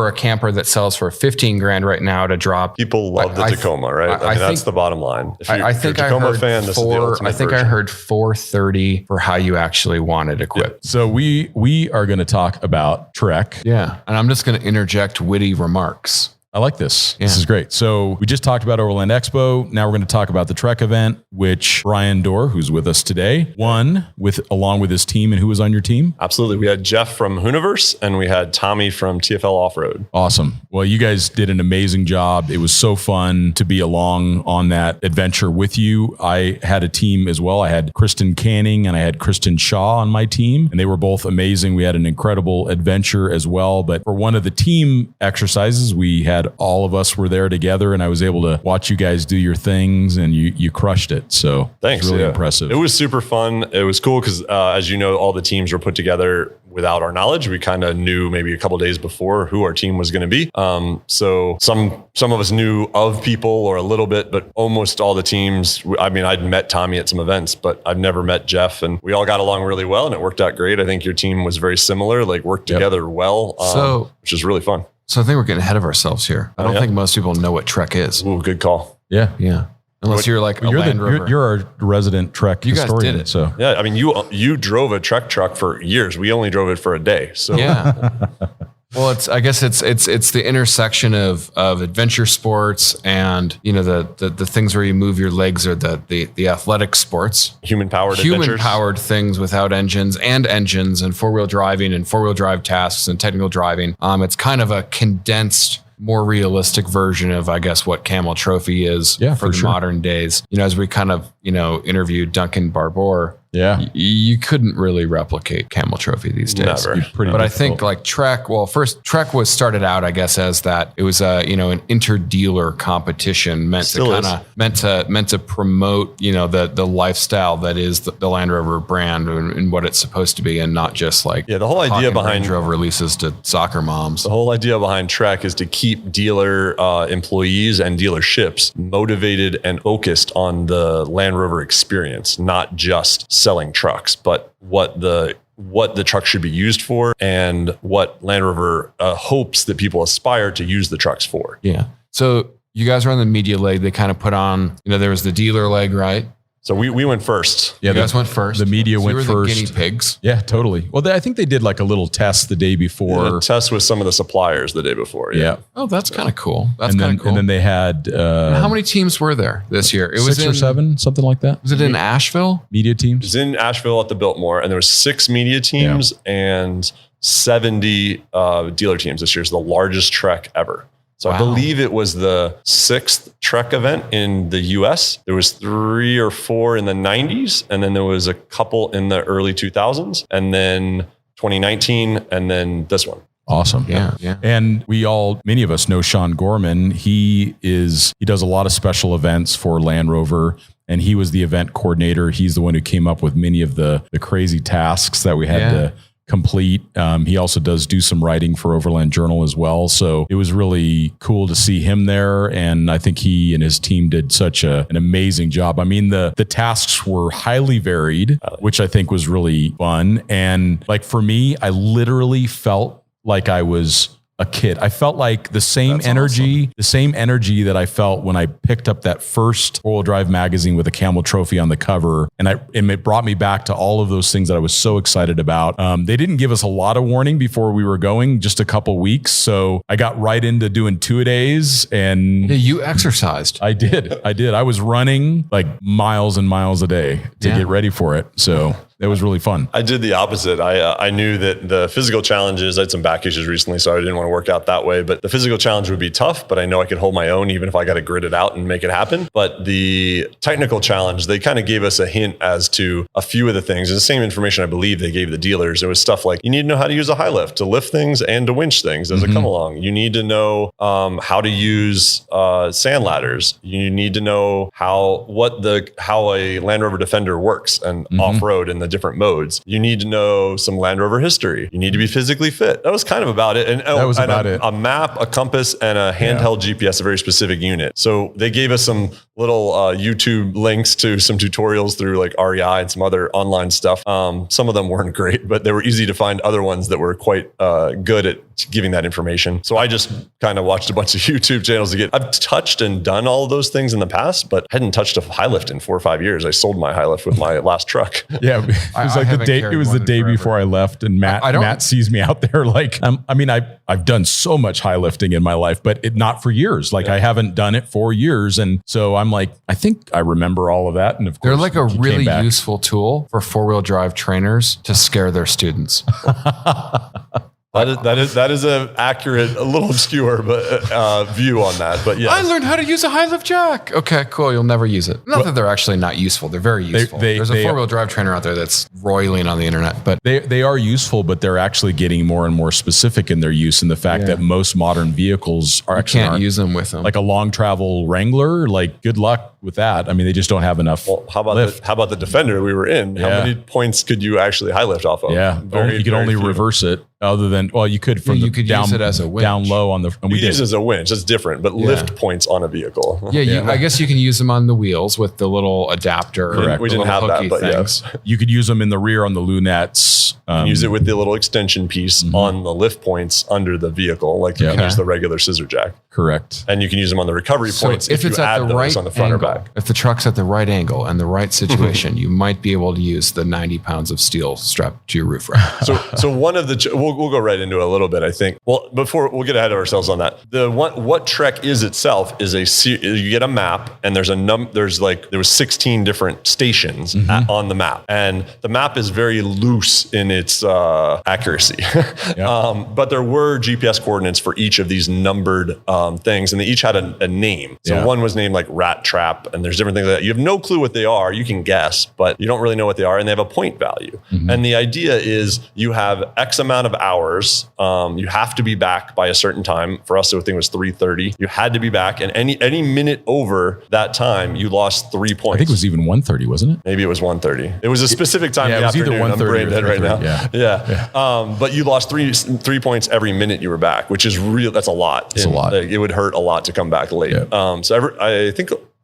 a camper that sells for 15 grand right now to drop. People love the Tacoma, right? I mean, that's the bottom line. If I think you're a Tacoma I heard fan, this is the ultimate I think version. I heard $430 for how you actually want it equipped. So we are going to talk about Trek. Yeah. And I'm just going to interject witty remarks. I like this. This is great. So we just talked about Overland Expo. Now we're going to talk about the Trek event, which Bryon Dorr, who's with us today, won along with his team. And who was on your team? Absolutely. We had Jeff from Hooniverse and we had Tommy from TFL Off-Road. Awesome. Well, you guys did an amazing job. It was so fun to be along on that adventure with you. I had a team as well. I had Kristen Canning and I had Kristen Shaw on my team, and they were both amazing. We had an incredible adventure as well. But for one of the team exercises, we had all of us were there together, and I was able to watch you guys do your things, and you crushed it. So thanks. It was really impressive. It was super fun. It was cool because as you know, all the teams were put together without our knowledge. We kind of knew maybe a couple of days before who our team was going to be. So some of us knew of people or a little bit, but almost all the teams, I mean, I'd met Tommy at some events, but I've never met Jeff, and we all got along really well and it worked out great. I think your team was very similar, worked together well, which is really fun. So I think we're getting ahead of ourselves here. I don't think most people know what Trek is. Ooh, good call. Yeah. Yeah. Unless you're like a Land Rover. You're our resident Trek You guys historian. did it. So Yeah, I mean, you drove a Trek truck for years. We only drove it for a day. So Yeah. Well, I guess it's the intersection of adventure sports and the things where you move your legs, or the athletic sports, human powered things without engines and 4-wheel driving and 4-wheel drive tasks and technical driving. It's kind of a condensed, more realistic version of, I guess, what Camel Trophy is for the modern days. As we kind of interviewed Duncan Barbour. Yeah. You couldn't really replicate Camel Trophy these days. Never. But I think Trek, Trek was started out, I guess, as that it was an inter-dealer competition meant to promote, the lifestyle that is the Land Rover brand and what it's supposed to be, and not just the whole idea behind Range Rover releases to soccer moms. The whole idea behind Trek is to keep dealer employees and dealerships motivated and focused on the Land Rover experience, not just selling trucks, but what the truck should be used for and what Land Rover hopes that people aspire to use the trucks for. Yeah. So you guys are on the media leg. They kind of put on, there was the dealer leg, right? So we went first. Yeah, you guys went first. The media went you were first. The guinea pigs. Yeah, totally. Well, I think they did a little test the day before. Test with some of the suppliers the day before. Yeah. Oh, that's kind of cool. That's kind of cool. And then they had... how many teams were there this year? It was 6 or 7, something like that. Was it in Asheville? Media It teams? was in Asheville at the Biltmore, and there was 6 media teams and 70 dealer teams this year. It's the largest Trek ever. So I believe it was the 6th Trek event in the US. There was 3 or 4 in the 90s, and then there was a couple in the early 2000s, and then 2019, and then this one. Awesome. Yeah. And many of us know Sean Gorman. He does a lot of special events for Land Rover. and he was the event coordinator. He's the one who came up with many of the crazy tasks that we had to complete. He also does some writing for Overland Journal as well. So it was really cool to see him there. And I think he and his team did such an amazing job. I mean, the tasks were highly varied, which I think was really fun. And like for me, I literally felt like I was a kid. I felt like the same energy that I felt when I picked up that first four-wheel drive magazine with a Camel Trophy on the cover. And it brought me back to all of those things that I was so excited about. They didn't give us a lot of warning before we were going, just a couple weeks. So I got right into doing 2-a-days and you exercised. I did. I was running like miles and miles a day to get ready for it. So it was really fun. I did the opposite. I knew that the physical challenges, I had some back issues recently, so I didn't want to work out that way. But the physical challenge would be tough, but I know I could hold my own even if I got to grit it out and make it happen. But the technical challenge, they kind of gave us a hint as to a few of the things. It's the same information I believe they gave the dealers. It was stuff like, you need to know how to use a high lift to lift things and to winch things as they come along. You need to know how to use sand ladders. You need to know how a Land Rover Defender works and off-road and the different modes. You need to know some Land Rover history. You need to be physically fit. That was kind of about it. And that was about it. A map, a compass, and a handheld GPS, a very specific unit. So they gave us some little YouTube links to some tutorials through like REI and some other online stuff. Some of them weren't great, but they were easy to find other ones that were quite good at giving that information. So I just kind of watched a bunch of YouTube channels to get. I've touched and done all of those things in the past, but hadn't touched a high lift in 4 or 5 years. I sold my high lift with my last truck. Yeah, it was like the day. It was the day before I left, and Matt sees me out there. Like, I've done so much high lifting in my life, but not for years. Like I haven't done it for years, and so I'm like, I think I remember all of that. And of course, they're like a really useful tool for 4-wheel drive trainers to scare their students. That is an accurate, a little obscure, but view on that. But yeah, I learned how to use a high lift jack. Okay, cool. You'll never use it. Not that they're actually not useful. They're very useful. There's a 4-wheel drive trainer out there that's roiling on the internet, but they are useful. But they're actually getting more and more specific in their use, in the fact that most modern vehicles can't use them with them. Like a long travel Wrangler. Like, good luck with that. I mean, they just don't have enough. Well, how about the Defender we were in? How many points could you actually high lift off of? Yeah, you could only reverse it. Other than, you could from you could down, use it as a winch. Down low on the. And we use it as a winch. That's different, but lift points on a vehicle. I guess you can use them on the wheels with the little adapter. Correct. We didn't have that, but yes, you could use them in the rear on the lunettes. Use it with the little extension piece on the lift points under the vehicle, like you can use the regular scissor jack. Correct. And you can use them on the recovery points if it's you at add the right on the front angle, or back. If the truck's at the right angle and the right situation, you might be able to use the 90 pounds of steel strapped to your roof rack. So one of the we'll go right into it a little bit, I think. Well, before we'll get ahead of ourselves on that. What Trek is itself is you get a map, and there was 16 different stations on the map, and the map is very loose in its accuracy. But there were GPS coordinates for each of these numbered things, and they each had a name. So one was named like Rat Trap, and there's different things like that. You have no clue what they are. You can guess, but you don't really know what they are, and they have a point value. And the idea is you have X amount of hours. You have to be back by a certain time. For us, I think it was 3:30. You had to be back, and any minute over that time, you lost 3 points. I think it was even 1:30, wasn't it? Maybe it was 1:30. It was a specific time. It was either 1:30 I'm brain dead right now. Yeah. But you lost three points every minute you were back, which is real. That's a lot. It's a lot. It would hurt a lot to come back late. Yeah. I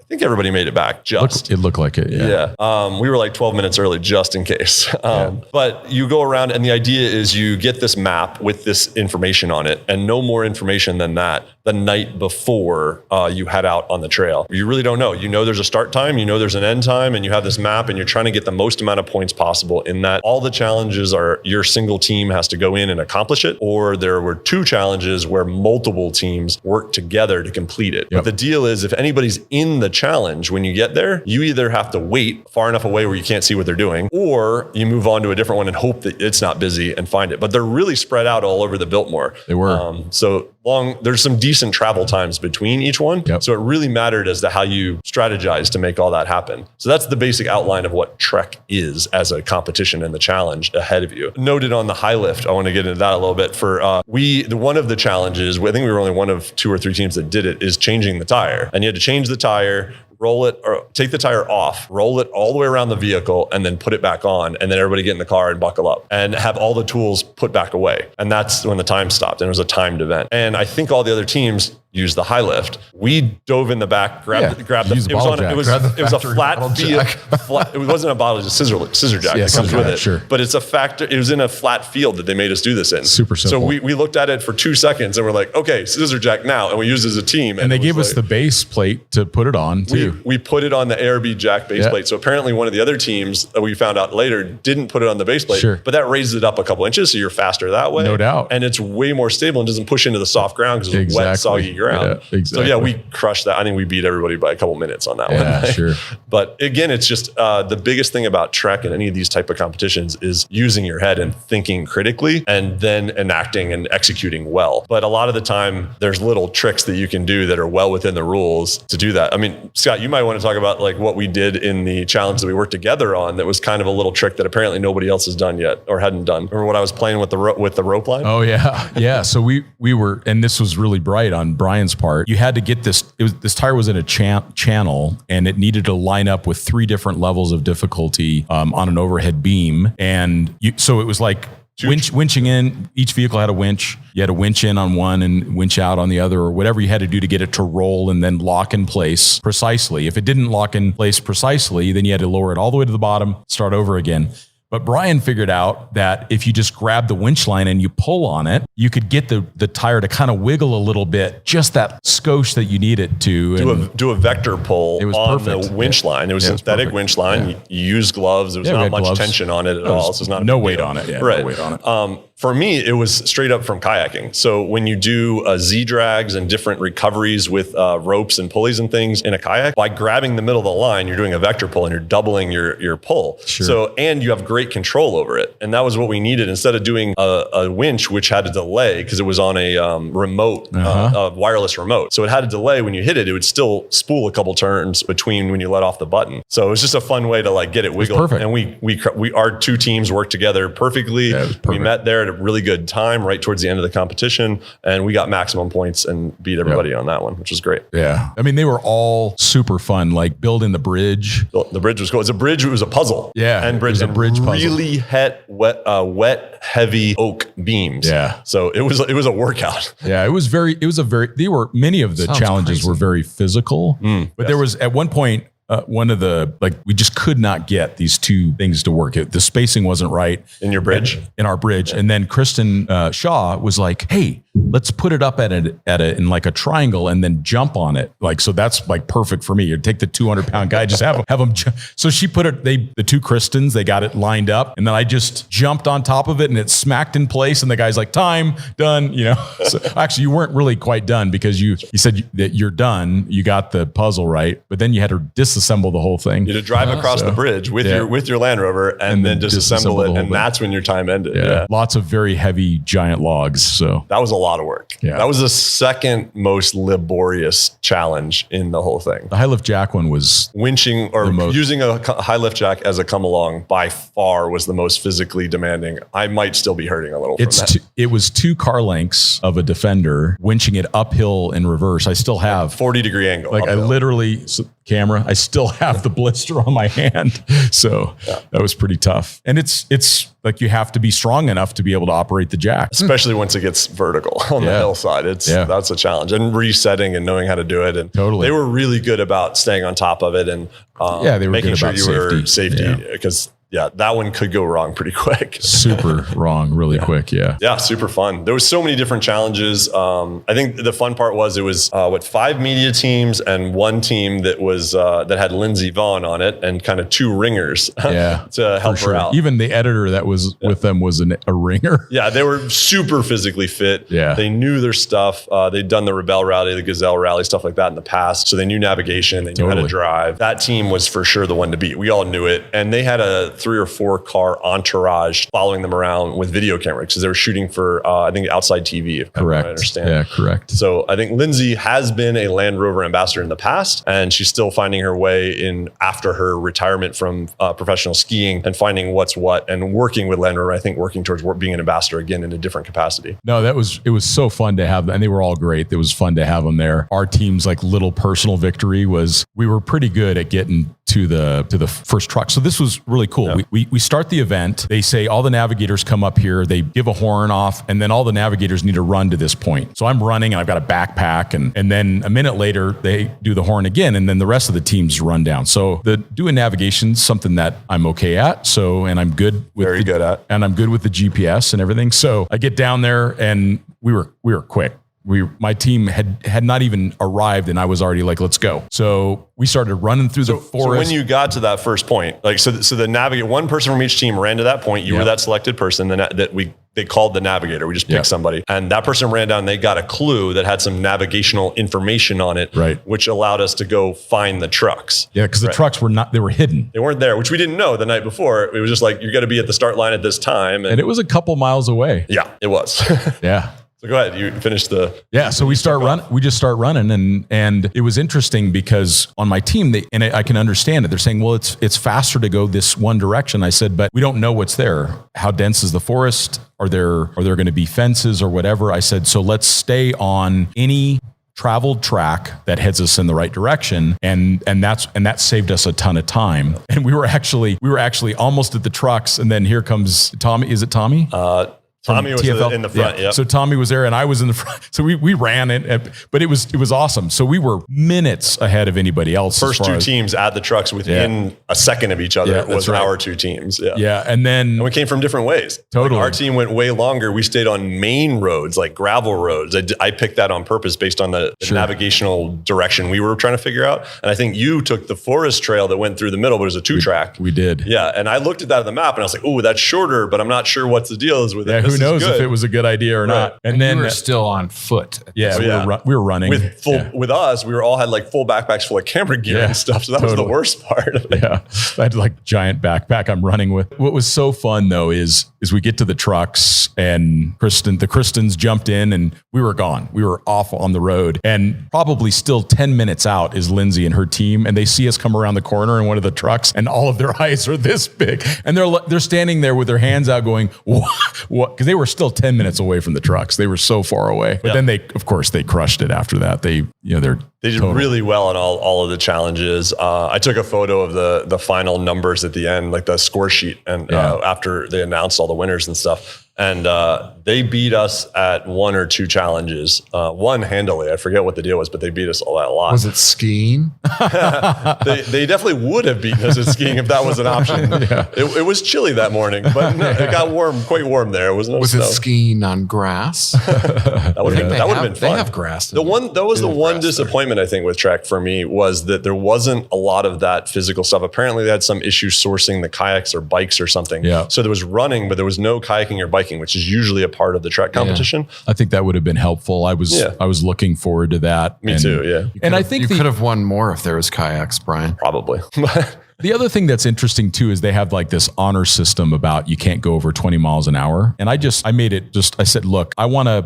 think everybody made it back. It looked like it. Yeah. We were like 12 minutes early just in case. But you go around, and the idea is you get this map with this information on it, and no more information than that the night before you head out on the trail. You really don't know. You know there's a start time, you know there's an end time, and you have this map, and you're trying to get the most amount of points possible in that. All the challenges are your single team has to go in and accomplish it, or there were 2 challenges where multiple teams work together to complete it. But the deal is, if anybody's in the challenge, when you get there, you either have to wait far enough away where you can't see what they're doing, or you move on to a different one and hope that it's not busy and find it. But they're really spread out all over the Biltmore. They were. So long, there's some decent travel times between each one. So it really mattered as to how you strategize to make all that happen. So that's the basic outline of what Trek is as a competition and the challenge ahead of you. Noted on the high lift, I want to get into that a little bit. For one of the challenges, I think we were only one of 2 or 3 teams that did it, is changing the tire. And you had to change the tire, roll it or take the tire off, roll it all the way around the vehicle and then put it back on. And then everybody get in the car and buckle up and have all the tools put back away. And that's when the time stopped, and it was a timed event. And I think all the other teams used the high lift. We dove in the back, grabbed the it was a flat field. It wasn't a bottle, it was a scissor jack that comes with it. Sure. But it's a factor. It was in a flat field that they made us do this in. Super simple. So we looked at it for 2 seconds and we're like, okay, scissor jack now. And we used it as a team. And they gave us the base plate to put it on too. We put it on the ARB jack base plate. So apparently one of the other teams that we found out later didn't put it on the base plate, but that raises it up a couple inches. So you're faster that way. No doubt. And it's way more stable and doesn't push into the soft ground because it's wet, soggy ground. Yeah, exactly. So we crushed that. I think we beat everybody by a couple minutes on that one. Yeah, sure. But again, it's just the biggest thing about Trek and any of these type of competitions is using your head and thinking critically and then enacting and executing well. But a lot of the time there's little tricks that you can do that are well within the rules to do that. I mean, Scott, you might want to talk about like what we did in the challenge that we worked together on that was kind of a little trick that apparently nobody else has done yet or hadn't done. Remember when I was playing with the rope line? Oh yeah. Yeah. So we were, and this was really bright on Bryan's part. You had to get this, this tire was in a channel and it needed to line up with 3 different levels of difficulty on an overhead beam. And so it was like winching in, each vehicle had a winch. You had to winch in on one and winch out on the other, or whatever you had to do to get it to roll and then lock in place precisely. If it didn't lock in place precisely, then you had to lower it all the way to the bottom, start over again. But Bryon figured out that if you just grab the winch line and you pull on it, you could get the tire to kind of wiggle a little bit, just that skosh that you need it to. Do a vector pull on perfect. The winch line. It was synthetic winch line. You use gloves. There was not much tension on it at all. So it's not no weight on it. Yeah, right. No weight on it. For me, it was straight up from kayaking. So when you do Z drags and different recoveries with ropes and pulleys and things in a kayak, by grabbing the middle of the line, you're doing a vector pull and you're doubling your pull. Sure. So, and you have great control over it. And that was what we needed instead of doing a winch, which had a delay because it was on a remote, wireless remote. So it had a delay. When you hit it, it would still spool a couple turns between when you let off the button. So it was just a fun way to like get it wiggle. Perfect. And we our 2 teams worked together perfectly. Yeah, it was perfect. We met there at a really good time right towards the end of the competition, and we got maximum points and beat everybody on that one, which was great. Yeah. I mean, they were all super fun, like building the bridge. The bridge was cool. It was a puzzle. Yeah. And bridge, it was a bridge puzzle. Really wet, heavy oak beams. Yeah. So it was a workout. Yeah. Many of the challenges were very physical, but there was at one point, one of the, we just could not get these 2 things to work. The spacing wasn't right. In your bridge? In our bridge. Yeah. And then Kristen Shaw was like, hey, let's put it up in like a triangle and then jump on it. So that's like perfect for me. You take the 200-pound guy, just have them So she put it, the 2 Kristens, they got it lined up. And then I just jumped on top of it and it smacked in place. And the guy's like, time, done, So actually you weren't really quite done because you said that you're done. You got the puzzle right. But then you had to disassemble the whole thing. You had to drive across the bridge with your Land Rover and then disassemble it. And that's when your time ended. Yeah. Lots of very heavy giant logs. So that was a lot of work. Yeah. That was the second most laborious challenge in the whole thing. The high lift jack one was winching or using a high lift jack as a come along by far was the most physically demanding. I might still be hurting a little from that. It was 2 car lengths of a Defender winching it uphill in reverse. I still have 40-degree angle. I literally camera. I still have the blister on my hand. So that was pretty tough. And it's like you have to be strong enough to be able to operate the jack. Especially once it gets vertical on the hillside. That's a challenge. And resetting and knowing how to do it. And they were really good about staying on top of it and they were making good sure about you were safety because that one could go wrong pretty quick. Super wrong really quick. Yeah. Yeah. Super fun. There was so many different chellenges. I think the fun part was it was 5 media teams and 1 team that was that had Lindsey Vaughn on it and kind of 2 ringers to help her out. Even the editor that was with them was a ringer. Yeah. They were super physically fit. Yeah. They knew their stuff. They'd done the Rebelle Rally, the Gazelle Rally, stuff like that in the past. So they knew navigation. They knew how to drive. That team was for sure the one to beat. We all knew it. And they had a like 3 or 4 car entourage following them around with video cameras because they were shooting for, I think, outside TV, if correct. I understand. Yeah, correct. So I think Lindsay has been a Land Rover ambassador in the past, and she's still finding her way in after her retirement from professional skiing and finding what's what and working with Land Rover, I think working towards being an ambassador again in a different capacity. No, it was so fun to have them, and they were all great. It was fun to have them there. Our team's like little personal victory was we were pretty good at getting to the first truck. So this was really cool. Yeah. We start the event. They say all the navigators come up here. They give a horn off, and then all the navigators need to run to this point. So I'm running, and I've got a backpack, and then a minute later they do the horn again, and then the rest of the teams run down. So the doing navigation's something that I'm okay at. So and I'm good with and I'm good with the GPS and everything. So I get down there, and we were quick. My team had not even arrived, and I was already like, let's go. So we started running through the forest. So when you got to that first point, like, so the navigator, one person from each team ran to that point. You were that selected person they called the navigator. We just picked somebody, and that person ran down. They got a clue that had some navigational information on it, right, which allowed us to go find the trucks. Yeah, because the trucks they were hidden. They weren't there, which we didn't know the night before. It was just like, you got to be at the start line at this time. And it was a couple miles away. Yeah, it was. Yeah. So go ahead. You finished the. Yeah. So we just start running, and it was interesting because on my team, I can understand it. They're saying, well, it's faster to go this one direction. I said, but we don't know what's there. How dense is the forest? Are there going to be fences or whatever? I said, so let's stay on any traveled track that heads us in the right direction, and that saved us a ton of time. And we were actually almost at the trucks, and then here comes Tommy. Is it Tommy? Tommy was in the front. Yeah. So Tommy was there, and I was in the front. So we ran it, but it was awesome. So we were minutes ahead of anybody else. First two teams at the trucks within a second of each other was our two teams. Yeah. Yeah. And we came from different ways. Totally. Like our team went way longer. We stayed on main roads, like gravel roads. I picked that on purpose based on the navigational direction we were trying to figure out. And I think you took the forest trail that went through the middle, but it was a 2-track. We did. Yeah. And I looked at that on the map, and I was like, oh, that's shorter, but I'm not sure what the deal is with it. Who knows if it was a good idea or not. And then we were still on foot. Yeah, we were running. With us, we all had like full backpacks full of camera gear and stuff. So that was the worst part of it. Yeah. I had like giant backpack I'm running with. What was so fun though is we get to the trucks, and the Kristens jumped in, and we were gone. We were off on the road, and probably still 10 minutes out is Lindsay and her team, and they see us come around the corner in one of the trucks, and all of their eyes are this big, and they're standing there with their hands out going, what? Because they were still 10 minutes away from the trucks. They were so far away. But then they crushed it after that. They did really well on all of the challenges. I took a photo of the final numbers at the end, like the score sheet, and after they announced all the winners and stuff. And they beat us at 1 or 2 challenges. One handily. I forget what the deal was, but they beat us a lot. Was it skiing? They definitely would have beaten us at skiing if that was an option. It was chilly that morning, but it got quite warm there. Was it skiing on grass? That would have been fun. They have grass. The one disappointment I think with Trek for me was that there wasn't a lot of that physical stuff. Apparently they had some issue sourcing the kayaks or bikes or something. Yeah. So there was running, but there was no kayaking or biking, which is usually a part of the Trek competition. Yeah. I think that would have been helpful. I was looking forward to that. Me too. Yeah. And I think you could have won more if there was kayaks, Bryon. Probably. The other thing that's interesting too is they have like this honor system about you can't go over 20 miles an hour. And I said, look,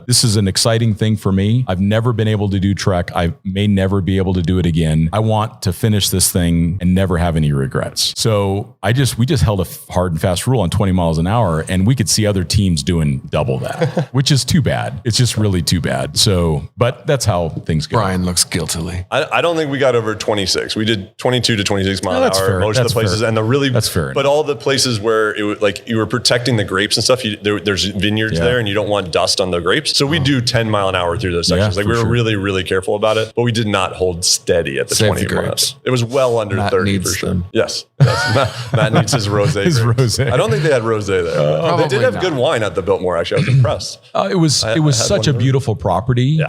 this is an exciting thing for me. I've never been able to do Trek. I may never be able to do it again. I want to finish this thing and never have any regrets. So we just held a hard and fast rule on 20 miles an hour, and we could see other teams doing double that, which is too bad. It's just really too bad. So, but that's how things go. Bryon looks guiltily. I don't think we got over 26. We did 22 to 26 miles an hour. Fair. Most of the places, and that's fair. But all the places where it was like you were protecting the grapes and stuff, there's vineyards there, and you don't want dust on the grapes. So we do 10 mile an hour through those sections. We were really, really careful about it, but we did not hold steady at the 20 miles. It was well under Matt 30 for sure. Them. Yes. Matt needs his rosé. Rosé. I don't think they had rosé there. They did have good wine at the Biltmore. Actually, I was impressed. It was such a beautiful property,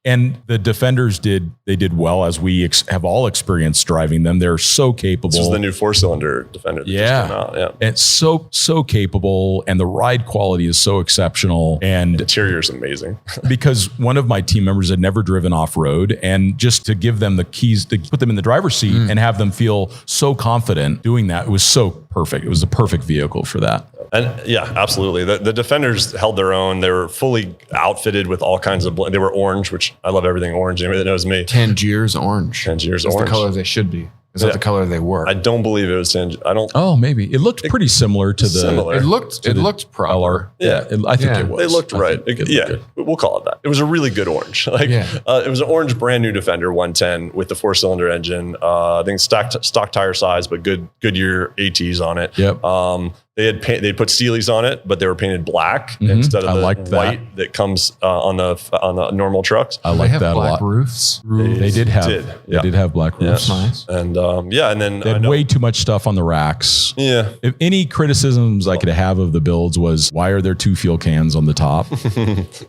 and the Defenders did well, as we have all experienced driving them. They're so capable. This is the new 4-cylinder Defender. That just came out. And so capable, and the ride quality is so exceptional. And the interior is amazing. Because one of my team members had never driven off road, and just to give them the keys to put them in the driver's seat and have them feel so confident doing that, it was so perfect. It was the perfect vehicle for that. And yeah, absolutely. The Defenders held their own. They were fully outfitted with all kinds of, they were orange, which I love everything orange. Anybody that knows me. Tangiers orange. Tangiers That's orange. the color they should be. Is that the color they were? I don't believe it was Tangier. I don't. Oh, maybe. It looked pretty similar to the. Similar. It looked proper. Yeah. I think it was. They looked right. Looked good. We'll call it that. It was a really good orange. It was an orange brand new Defender 110 with the 4-cylinder engine. I think stock tire size, but Goodyear ATs on it. Yep. They put Steelies on it, but they were painted black instead of the white that comes on the normal trucks. I like that a lot. Black roofs. They did have black roofs. Nice. And then they had way too much stuff on the racks. Yeah. If any criticisms I could have of the builds was, why are there 2 fuel cans on the top?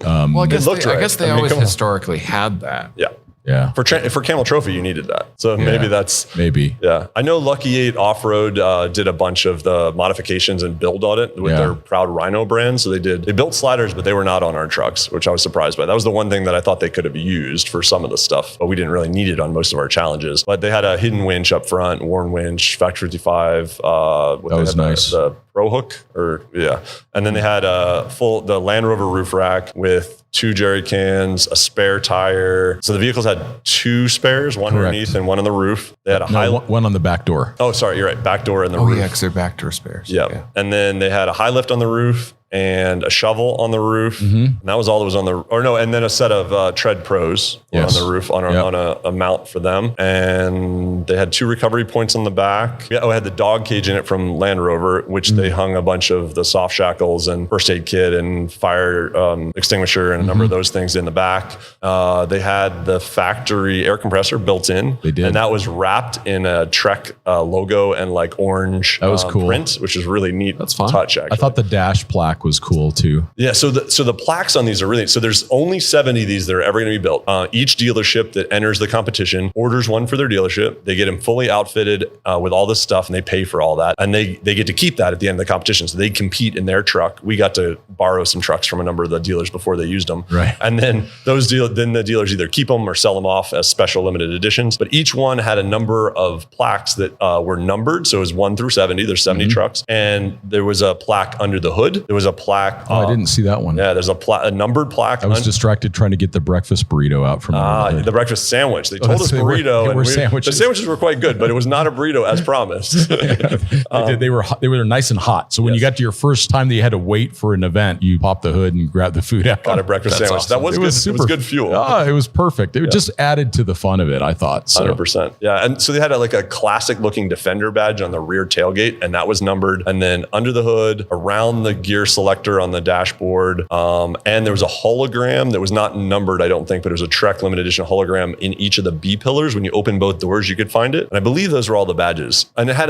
Well, I guess they always historically had that. Yeah. Yeah. For Camel Trophy, you needed that. So maybe. Yeah. I know Lucky 8 Off-Road did a bunch of the modifications and build on it with their Proud Rhino brand. So they built sliders, but they were not on our trucks, which I was surprised by. That was the one thing that I thought they could have used for some of the stuff, but we didn't really need it on most of our challenges. But they had a hidden winch up front, worn winch, Factory 55. That was nice. The Pro Hook, and then they had the Land Rover roof rack with 2 jerry cans, a spare tire. So the vehicles had 2 spares, one underneath and one on the roof. They had one on the back door. Oh, sorry, you're right. Back door in the roof. Oh yeah, because they're back door spares. Yep. Yeah. And then they had a high lift on the roof and a shovel on the roof. And that was all that was on the, and then a set of Tread Pros on the roof on a mount for them. And they had 2 recovery points on the back. Yeah, I had the dog cage in it from Land Rover, which they hung a bunch of the soft shackles and first aid kit and fire extinguisher and a number of those things in the back. They had the factory air compressor built in. They did. And that was wrapped in a Trek logo and like orange that was cool. print, which is really neat. That's fun. Touch, actually. I thought the dash plaque was cool too. Yeah, so the plaques on these are really, so there's only 70 of these that are ever going to be built. Each dealership that enters the competition orders one for their dealership. They get them fully outfitted with all this stuff and they pay for all that. And they get to keep that at the end of the competition. So they compete in their truck. We got to borrow some trucks from a number of the dealers before they used them. Right. And then the dealers either keep them or sell them off as special limited editions. But each one had a number of plaques that were numbered. So it was 1 through 70. There's 70 trucks. And there was a plaque under the hood. There was a plaque. I didn't see that one. Yeah, there's a numbered plaque. I was distracted trying to get the breakfast burrito out from the breakfast sandwich. They told us burrito. They were sandwiches. The sandwiches were quite good, but it was not a burrito as promised. They were nice and hot. So when you got to your first time that you had to wait for an event, you popped the hood and grabbed the food out. Got a breakfast sandwich. Awesome. That was good. It was good fuel. It was perfect. It just added to the fun of it, I thought. So. 100%. Yeah. And so they had a classic looking Defender badge on the rear tailgate, and that was numbered. And then under the hood, around the gear selector on the dashboard, and there was a hologram that was not numbered, I don't think, but it was a Trek limited edition hologram in each of the B pillars. When you open both doors, you could find it. And I believe those were all the badges. And it had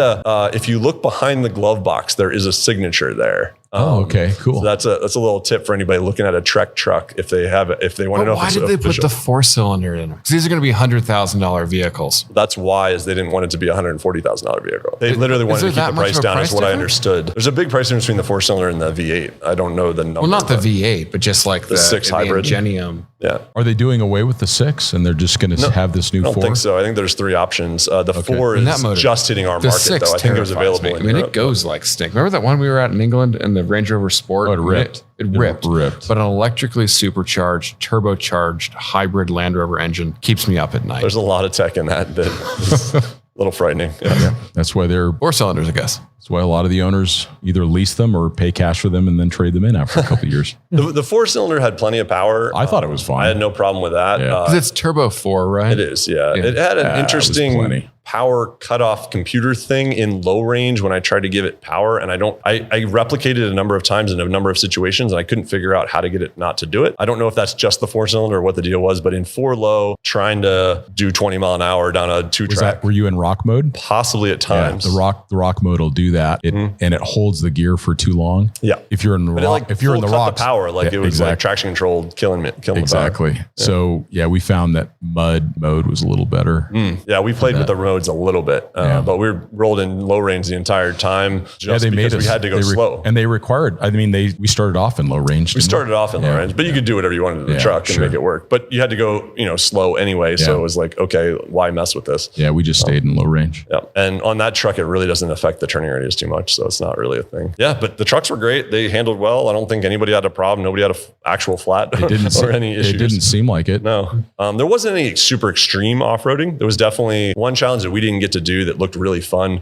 if you look behind the glove box, there is a signature there. Okay, cool. So that's a little tip for anybody looking at a Trek truck if they want to know. Why did they put the 4-cylinder in? Because these are going to be $100,000 vehicles. That's why is they didn't want it to be a $140,000 vehicle. They literally wanted to keep the price down, is what I understood. There's a big price difference between the 4-cylinder and the V8. I don't know the number. Well, not the V8, but just like the 6 hybrid. Ingenium. Yeah. Are they doing away with the 6 and they're just going to have this new 4? I don't think so. I think there's 3 options. The 4 is just hitting our market, though. I think it was available in Europe. It goes like stink. Remember that one we were at in England and the Range Rover Sport? Oh, it ripped. It ripped. But an electrically supercharged, turbocharged hybrid Land Rover engine keeps me up at night. There's a lot of tech in that is a little frightening. Yeah. That's why they're 4-cylinders, I guess. That's why a lot of the owners either lease them or pay cash for them and then trade them in after a couple of years. The 4-cylinder had plenty of power. I thought it was fine. I had no problem with that. Because it's Turbo 4, right? It is, yeah. It had an interesting power cutoff computer thing in low range when I tried to give it power. And I replicated it a number of times in a number of situations and I couldn't figure out how to get it not to do it. I don't know if that's just the 4-cylinder or what the deal was, but in 4 low, trying to do 20 mile an hour down a 2-track. Were you in rock mode? Possibly at times. Yeah, the rock mode will do that. And it holds the gear for too long. Yeah. If you're in the rock, if you're in the rocks, the power, it was like traction controlled, killing exactly. the power. Yeah. So we found that mud mode was a little better. Yeah, we played with the modes a little bit, but we rolled in low range the entire time. Just because we had to go slow, and they required. I mean, we started off in low range. We started off in low range, but you could do whatever you wanted in the truck and make it work. But you had to go, slow anyway. So it was like, okay, why mess with this? Yeah, we just stayed in low range. Yeah, and on that truck, it really doesn't affect the turning similarities too much. So it's not really a thing. Yeah, but the trucks were great. They handled well. I don't think anybody had a problem. Nobody had an actual flat or any issues. It didn't seem like it. No. There wasn't any super extreme off-roading. There was definitely one challenge that we didn't get to do that looked really fun.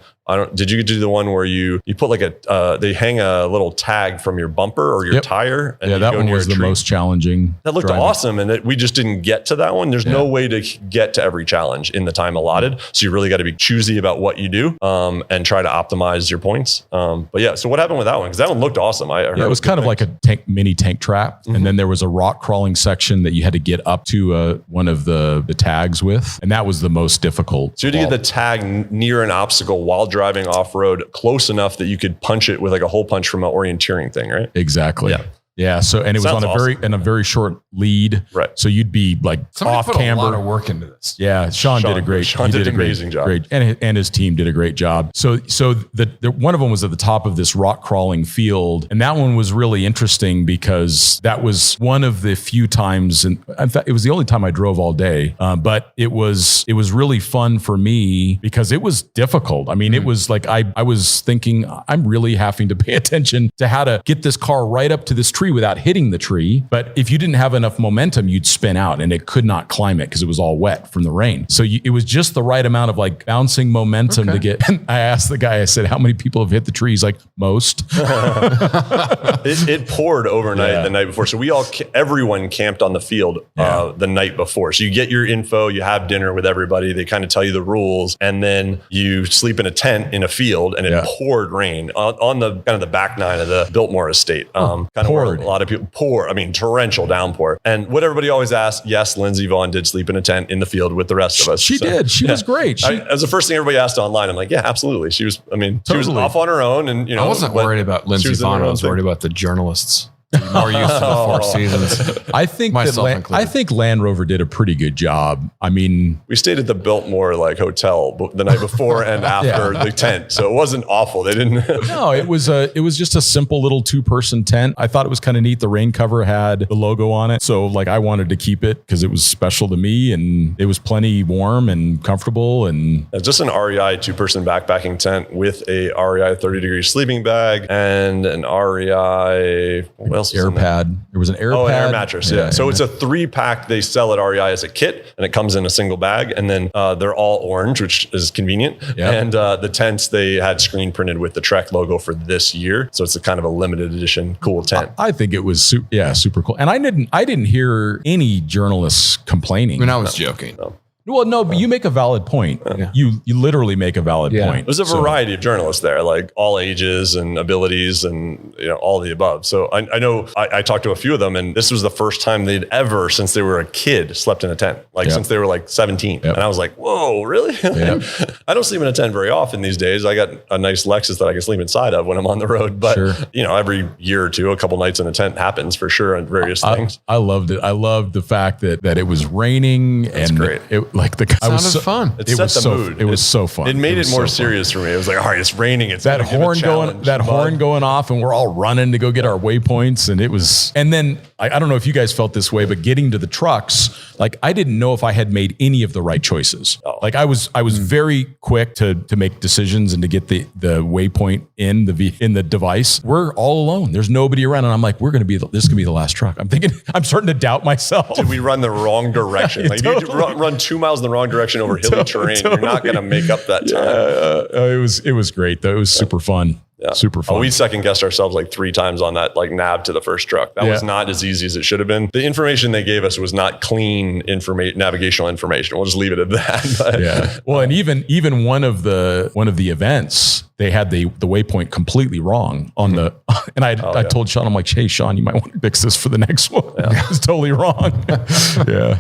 Did you do the one where you put like they hang a little tag from your bumper or your tire? And that one was the most challenging. That looked awesome. And we just didn't get to that one. There's no way to get to every challenge in the time allotted. So you really got to be choosy about what you do and try to optimize your points. But yeah, so what happened with that one? Because that one looked awesome. I heard it was kind of like a mini tank trap. Mm-hmm. And then there was a rock crawling section that you had to get up to one of the tags with. And that was the most difficult. So you had to get the tag near an obstacle while driving off-road close enough that you could punch it with like a hole punch from an orienteering thing, right? Exactly. Yeah. So, and it was on a very short lead. Right. So you'd be like off camber. A lot of work into this. Yeah. Sean did an amazing job. Great. And his team did a great job. So the one of them was at the top of this rock crawling field. And that one was really interesting because that was one of the few times, and in fact, it was the only time I drove all day. But it was really fun for me because it was difficult. I mean, it was like, I was thinking I'm really having to pay attention to how to get this car right up to this tree without hitting the tree. But if you didn't have enough momentum, you'd spin out and it could not climb it because it was all wet from the rain. So it was just the right amount of like bouncing momentum to get. And I asked the guy, I said, how many people have hit the tree? He's like, most. It poured overnight the night before. So everyone camped on the field the night before. So you get your info, you have dinner with everybody. They kind of tell you the rules. And then you sleep in a tent in a field and it poured rain on the kind of the back nine of the Biltmore estate. Kind of poured. A lot of people torrential downpour. And what everybody always asks, yes, Lindsey Vaughn did sleep in a tent in the field with the rest of us. She did. She was great. That was the first thing everybody asked online. I'm like, yeah, absolutely. She was off on her own. And, I wasn't worried about Lindsey Vaughn. I was worried about the journalists. More used to the Four Seasons. I think Land Rover did a pretty good job. I mean, we stayed at the Biltmore hotel the night before and after the tent, so it wasn't awful. They didn't. No, it was just a simple little 2-person tent. I thought it was kind of neat. The rain cover had the logo on it, so I wanted to keep it because it was special to me, and it was plenty warm and comfortable. And just an REI 2-person backpacking tent with a REI 30-degree sleeping bag and an REI. Air pad. There was an air pad. Oh, an air mattress. Yeah. So it's a 3-pack they sell at REI as a kit, and it comes in a single bag. And then they're all orange, which is convenient. Yep. And the tents they had screen printed with the Trek logo for this year. So it's a kind of a limited edition cool tent. I think it was super cool. And I didn't hear any journalists complaining. I mean, I was joking. No. Well, no, but you make a valid point. Yeah. You literally make a valid point. There's a variety of journalists there, like all ages and abilities and all the above. So I know I talked to a few of them, and this was the first time they'd ever, since they were a kid, slept in a tent. Since they were 17. Yep. And I was like, whoa, really? Yep. I don't sleep in a tent very often these days. I got a nice Lexus that I can sleep inside of when I'm on the road. But every year or two, a couple nights in a tent happens for sure, and various things. I loved it. I loved the fact that it was raining. That's great. Sounded fun. It set the mood. It was so fun. It made it more serious for me. It was like, all right, it's raining. It's that horn going off, and we're all running to go get our waypoints. And it was, and then I don't know if you guys felt this way, but getting to the trucks, I didn't know if I had made any of the right choices. Oh. I was very quick to make decisions and to get the waypoint in the device. We're all alone. There's nobody around, and I'm like, this is gonna be the last truck. I'm starting to doubt myself. Did we run the wrong direction? If you run 2 miles in the wrong direction over hilly terrain, you're not going to make up that time. It was great though. It was super fun. Yeah. Super fun. We second guessed ourselves 3 times on that nav to the first truck. That was not as easy as it should have been. The information they gave us was not clean navigational information. We'll just leave it at that. But, well, and even one of the events, they had the waypoint completely wrong on the, and I told Sean, I'm like, hey, Sean, you might want to fix this for the next one. Yeah. It was totally wrong.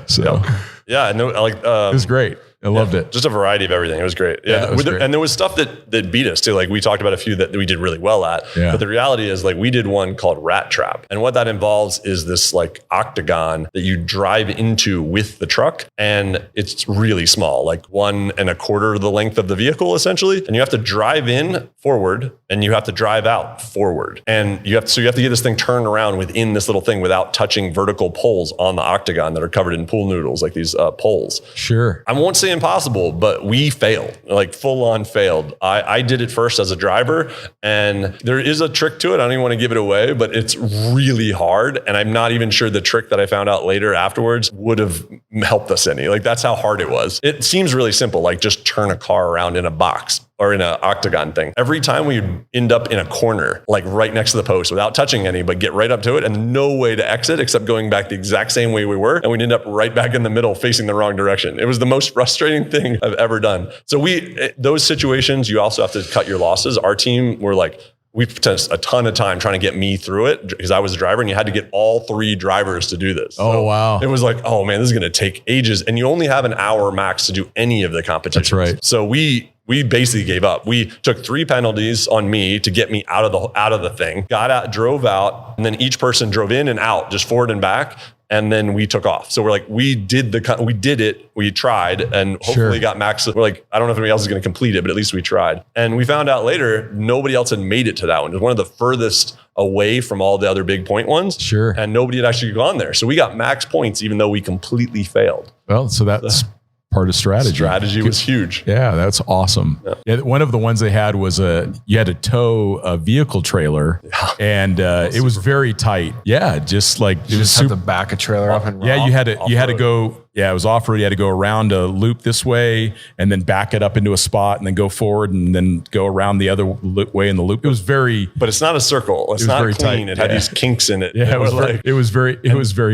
So. Yeah. And it was great. I loved it. Just a variety of everything. It was great. Yeah. And there was stuff that beat us too. We talked about a few that we did really well at. Yeah. But the reality is we did one called Rat Trap. And what that involves is this octagon that you drive into with the truck. And it's really small, 1 1/4 of the length of the vehicle essentially. And you have to drive in forward and you have to drive out forward. And you have to get this thing turned around within this little thing without touching vertical poles on the octagon that are covered in pool noodles, these poles. Sure. I won't say say impossible, but we failed, like full on failed. I did it first as a driver, and there is a trick to it. I don't even want to give it away, but it's really hard. And I'm not even sure the trick that I found out later afterwards would have helped us any. Like that's how hard it was. It seems really simple, like just turn a car around in a box or in an octagon thing. Every time we end up in a corner, like right next to the post without touching any, but get right up to it and no way to exit except going back the exact same way we were. And we'd end up right back in the middle facing the wrong direction. It was the most frustrating thing I've ever done. So those situations, you also have to cut your losses. Our team were like, we spent a ton of time trying to get me through it because I was a driver and you had to get all 3 drivers to do this. Oh, wow. It was like, oh man, this is going to take ages. And you only have an hour max to do any of the competitions. That's right. So we basically gave up. We took 3 penalties on me to get me out of the thing, got out, drove out, and then each person drove in and out, just forward and back. And then we took off. So we're like, we did it. We tried and hopefully got max. We're like, I don't know if anybody else is going to complete it, but at least we tried. And we found out later, nobody else had made it to that one. It was one of the furthest away from all the other big point ones. Sure. And nobody had actually gone there. So we got max points, even though we completely failed. Well, so that's part of strategy. Strategy was huge. Yeah, that's awesome. Yeah, one of the ones they had was you had to tow a vehicle trailer, and it was very tight. Yeah, just like you just have to back a trailer up and you had to go. Yeah, it was off-road. You had to go around a loop this way and then back it up into a spot and then go forward and then go around the other way in the loop. It was very... But it's not a circle. It's not clean. Tight. It had these kinks in it. Yeah, it was very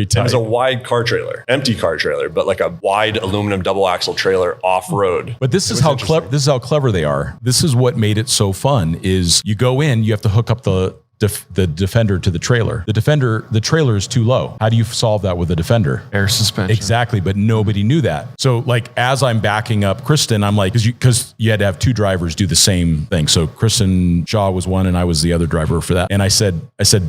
tight. It was a wide car trailer, empty car trailer, but like a wide aluminum double axle trailer off-road. But this is how clever they are. This is what made it so fun is you go in, you have to hook up the Defender to the trailer. The trailer is too low. How do you solve that with a Defender? Air suspension. Exactly, but nobody knew that. So like as I'm backing up Kristen, I'm like, because you had to have 2 drivers do the same thing. So Kristen Shaw was one and I was the other driver for that. And I said,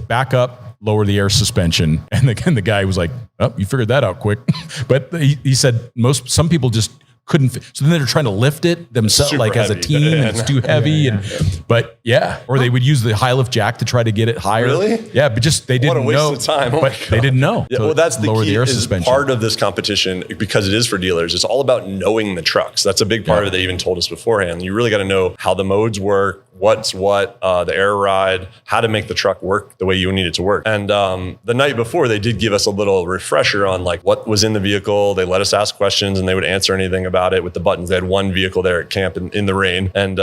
back up, lower the air suspension. And the guy was like, oh, you figured that out quick. But he said some people just couldn't fit. So then they're trying to lift it themselves, like as a team, and it's too heavy. But or they would use the high lift jack to try to get it higher. Really? Yeah, but just they didn't know. What a waste of time. They didn't know. Yeah, well, that's the key. Is part of this competition, because it is for dealers. It's all about knowing the trucks. That's a big part of it. They even told us beforehand. You really got to know how the modes work, what's what, the air ride, how to make the truck work the way you need it to work. And the night before, they did give us a little refresher on like what was in the vehicle. They let us ask questions and they would answer anything about it with the buttons. They had one vehicle there at camp in the rain, and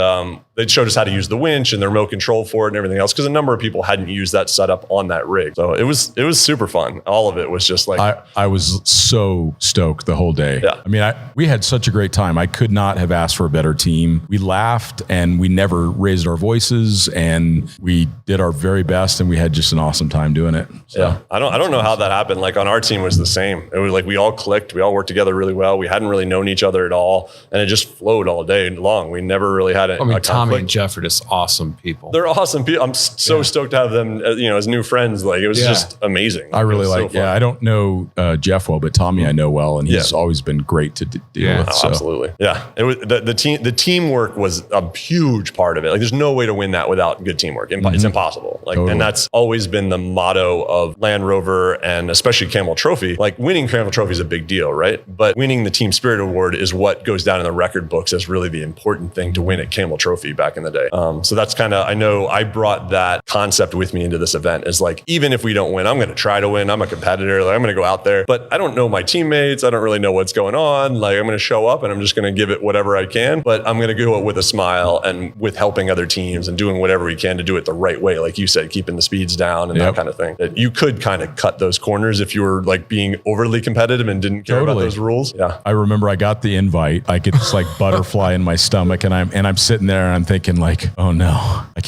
they showed us how to use the winch and the remote control for it and everything else, because a number of people hadn't used that setup on that rig. So it was super fun. All of it was just like I was so stoked the whole day. Yeah. I mean, we had such a great time. I could not have asked for a better team. We laughed and we never raised our voices and we did our very best and we had just an awesome time doing it. So. Yeah. I don't know how that happened. Like on our team was the same. It was like we all clicked. We all worked together really well. We hadn't really known each other at all. And it just flowed all day long. We never really had a Tommy and Jeff are just awesome people. They're awesome people. I'm so stoked to have them, as new friends. Like it was just amazing. I really like. I don't know Jeff well, but Tommy I know well, and he's always been great to deal with. So. Absolutely. Yeah. It was the teamwork was a huge part of it. Like there's no way to win that without good teamwork. It's impossible. Like, and that's always been the motto of Land Rover and especially Camel Trophy. Like winning Camel Trophy is a big deal, right? But winning the Team Spirit Award is what goes down in the record books as really the important thing to win at Camel Trophy back in the day. So that's kind of, I know I brought that concept with me into this event is like, even if we don't win, I'm going to try to win. I'm a competitor. Like I'm going to go out there, but I don't know my teammates. I don't really know what's going on. Like I'm going to show up and I'm just going to give it whatever I can, but I'm going to go with a smile and with helping other teams and doing whatever we can to do it the right way. Like you said, keeping the speeds down and that kind of thing. That you could kind of cut those corners if you were like being overly competitive and didn't care about those rules. Yeah. I remember I got the invite. I could just like butterfly in my stomach and I'm sitting there and I'm thinking like, oh no, I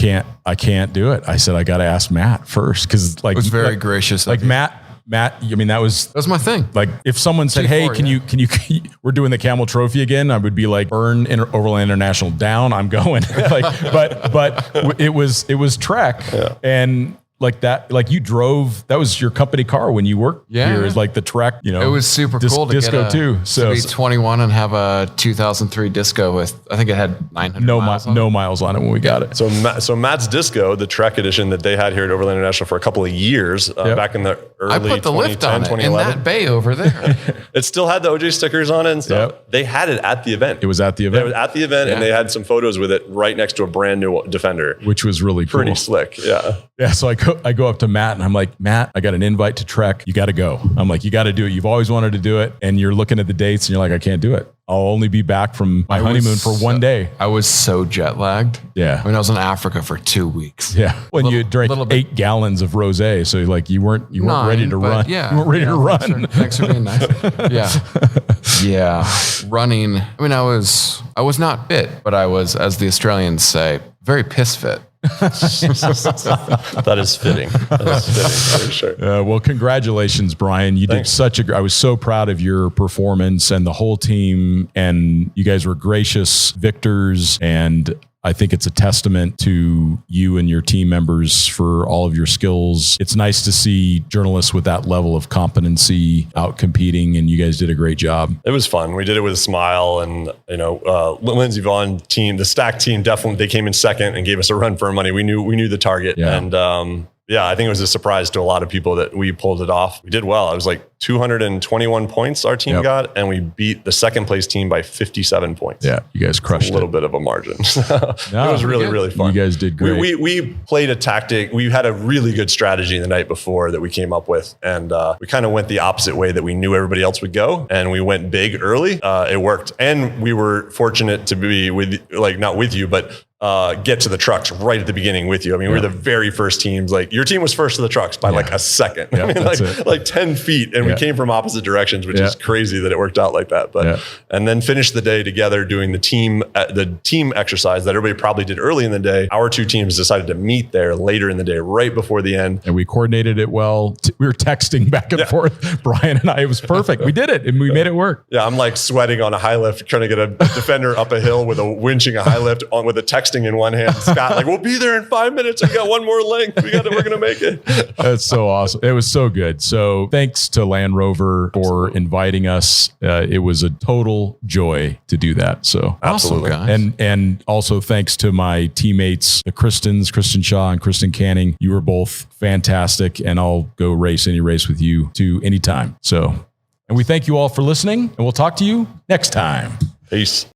can't do it. I said, I got to ask Matt first. Cause like, it was very gracious. Like Matt, I mean, that was my thing. Like if someone said, hey, can you, we're doing the Camel Trophy again. I would be like, burn Overland International down. I'm going like, but it was Trek and like that, like you drove, that was your company car when you worked here, is like the Trek, you know. It was super cool to disco get too. So to be 21 and have a 2003 disco with, I think it had 900 miles on it. No miles on it when we got it. So Matt's Disco, the Trek edition that they had here at Overland International for a couple of years, back in the early I put the lift on it in that bay over there. It still had the OJ stickers on it and stuff. They had it at the event. It was at the event. It was at the event, and they had some photos with it right next to a brand new Defender, which was really cool. Pretty slick. Yeah. Yeah. So I go up to Matt and I'm like, Matt, I got an invite to Trek. You got to go. I'm like, you got to do it. You've always wanted to do it. And you're looking at the dates and you're like, I can't do it. I'll only be back from my honeymoon for 1 day. I was so jet lagged. Yeah. I mean, I was in Africa for 2 weeks. Yeah. When you drank 8 gallons of rosé. So like you weren't ready to run. Yeah. You weren't ready to run. Thanks for being nice. Yeah. Running. I mean, I was not fit, but I was, as the Australians say, very piss fit. That is fitting. For sure. Well, congratulations, Bryon. You did I was so proud of your performance and the whole team, and you guys were gracious victors, and I think it's a testament to you and your team members for all of your skills. It's nice to see journalists with that level of competency out competing, and you guys did a great job. It was fun. We did it with a smile, and Lindsey Vaughn team, the Stack team, definitely they came in second and gave us a run for our money. We knew the target, and I think it was a surprise to a lot of people that we pulled it off. We did well. It was like 221 points our team got, and we beat the second place team by 57 points. Yeah, you guys crushed it. A little bit of a margin. It was really fun. You guys did great. We played a tactic. We had a really good strategy the night before that we came up with, and we kind of went the opposite way that we knew everybody else would go, and we went big early. It worked, and we were fortunate to be not with you, but get to the trucks right at the beginning with you. I mean, we were the very first teams. Like your team was first to the trucks by like a second. Yeah, I mean, like 10 feet, and we came from opposite directions, which is crazy that it worked out like that. But and then finished the day together doing the team exercise that everybody probably did early in the day. Our two teams decided to meet there later in the day, right before the end, and we coordinated it well. We were texting back and forth, Bryon and I. It was perfect. We did it, and we made it work. Yeah, I'm like sweating on a high lift, trying to get a Defender up a hill with a winching a high lift on with a texting in one hand. Scott, like, we'll be there in 5 minutes. We got one more length. We're going to make it. That's so awesome. It was so good. So thanks to Land Rover for inviting us. It was a total joy to do that. So absolutely. And also thanks to my teammates, Kristen Shaw and Kristen Canning. You were both fantastic, and I'll go race any race with you to any time. So, and we thank you all for listening, and we'll talk to you next time. Peace.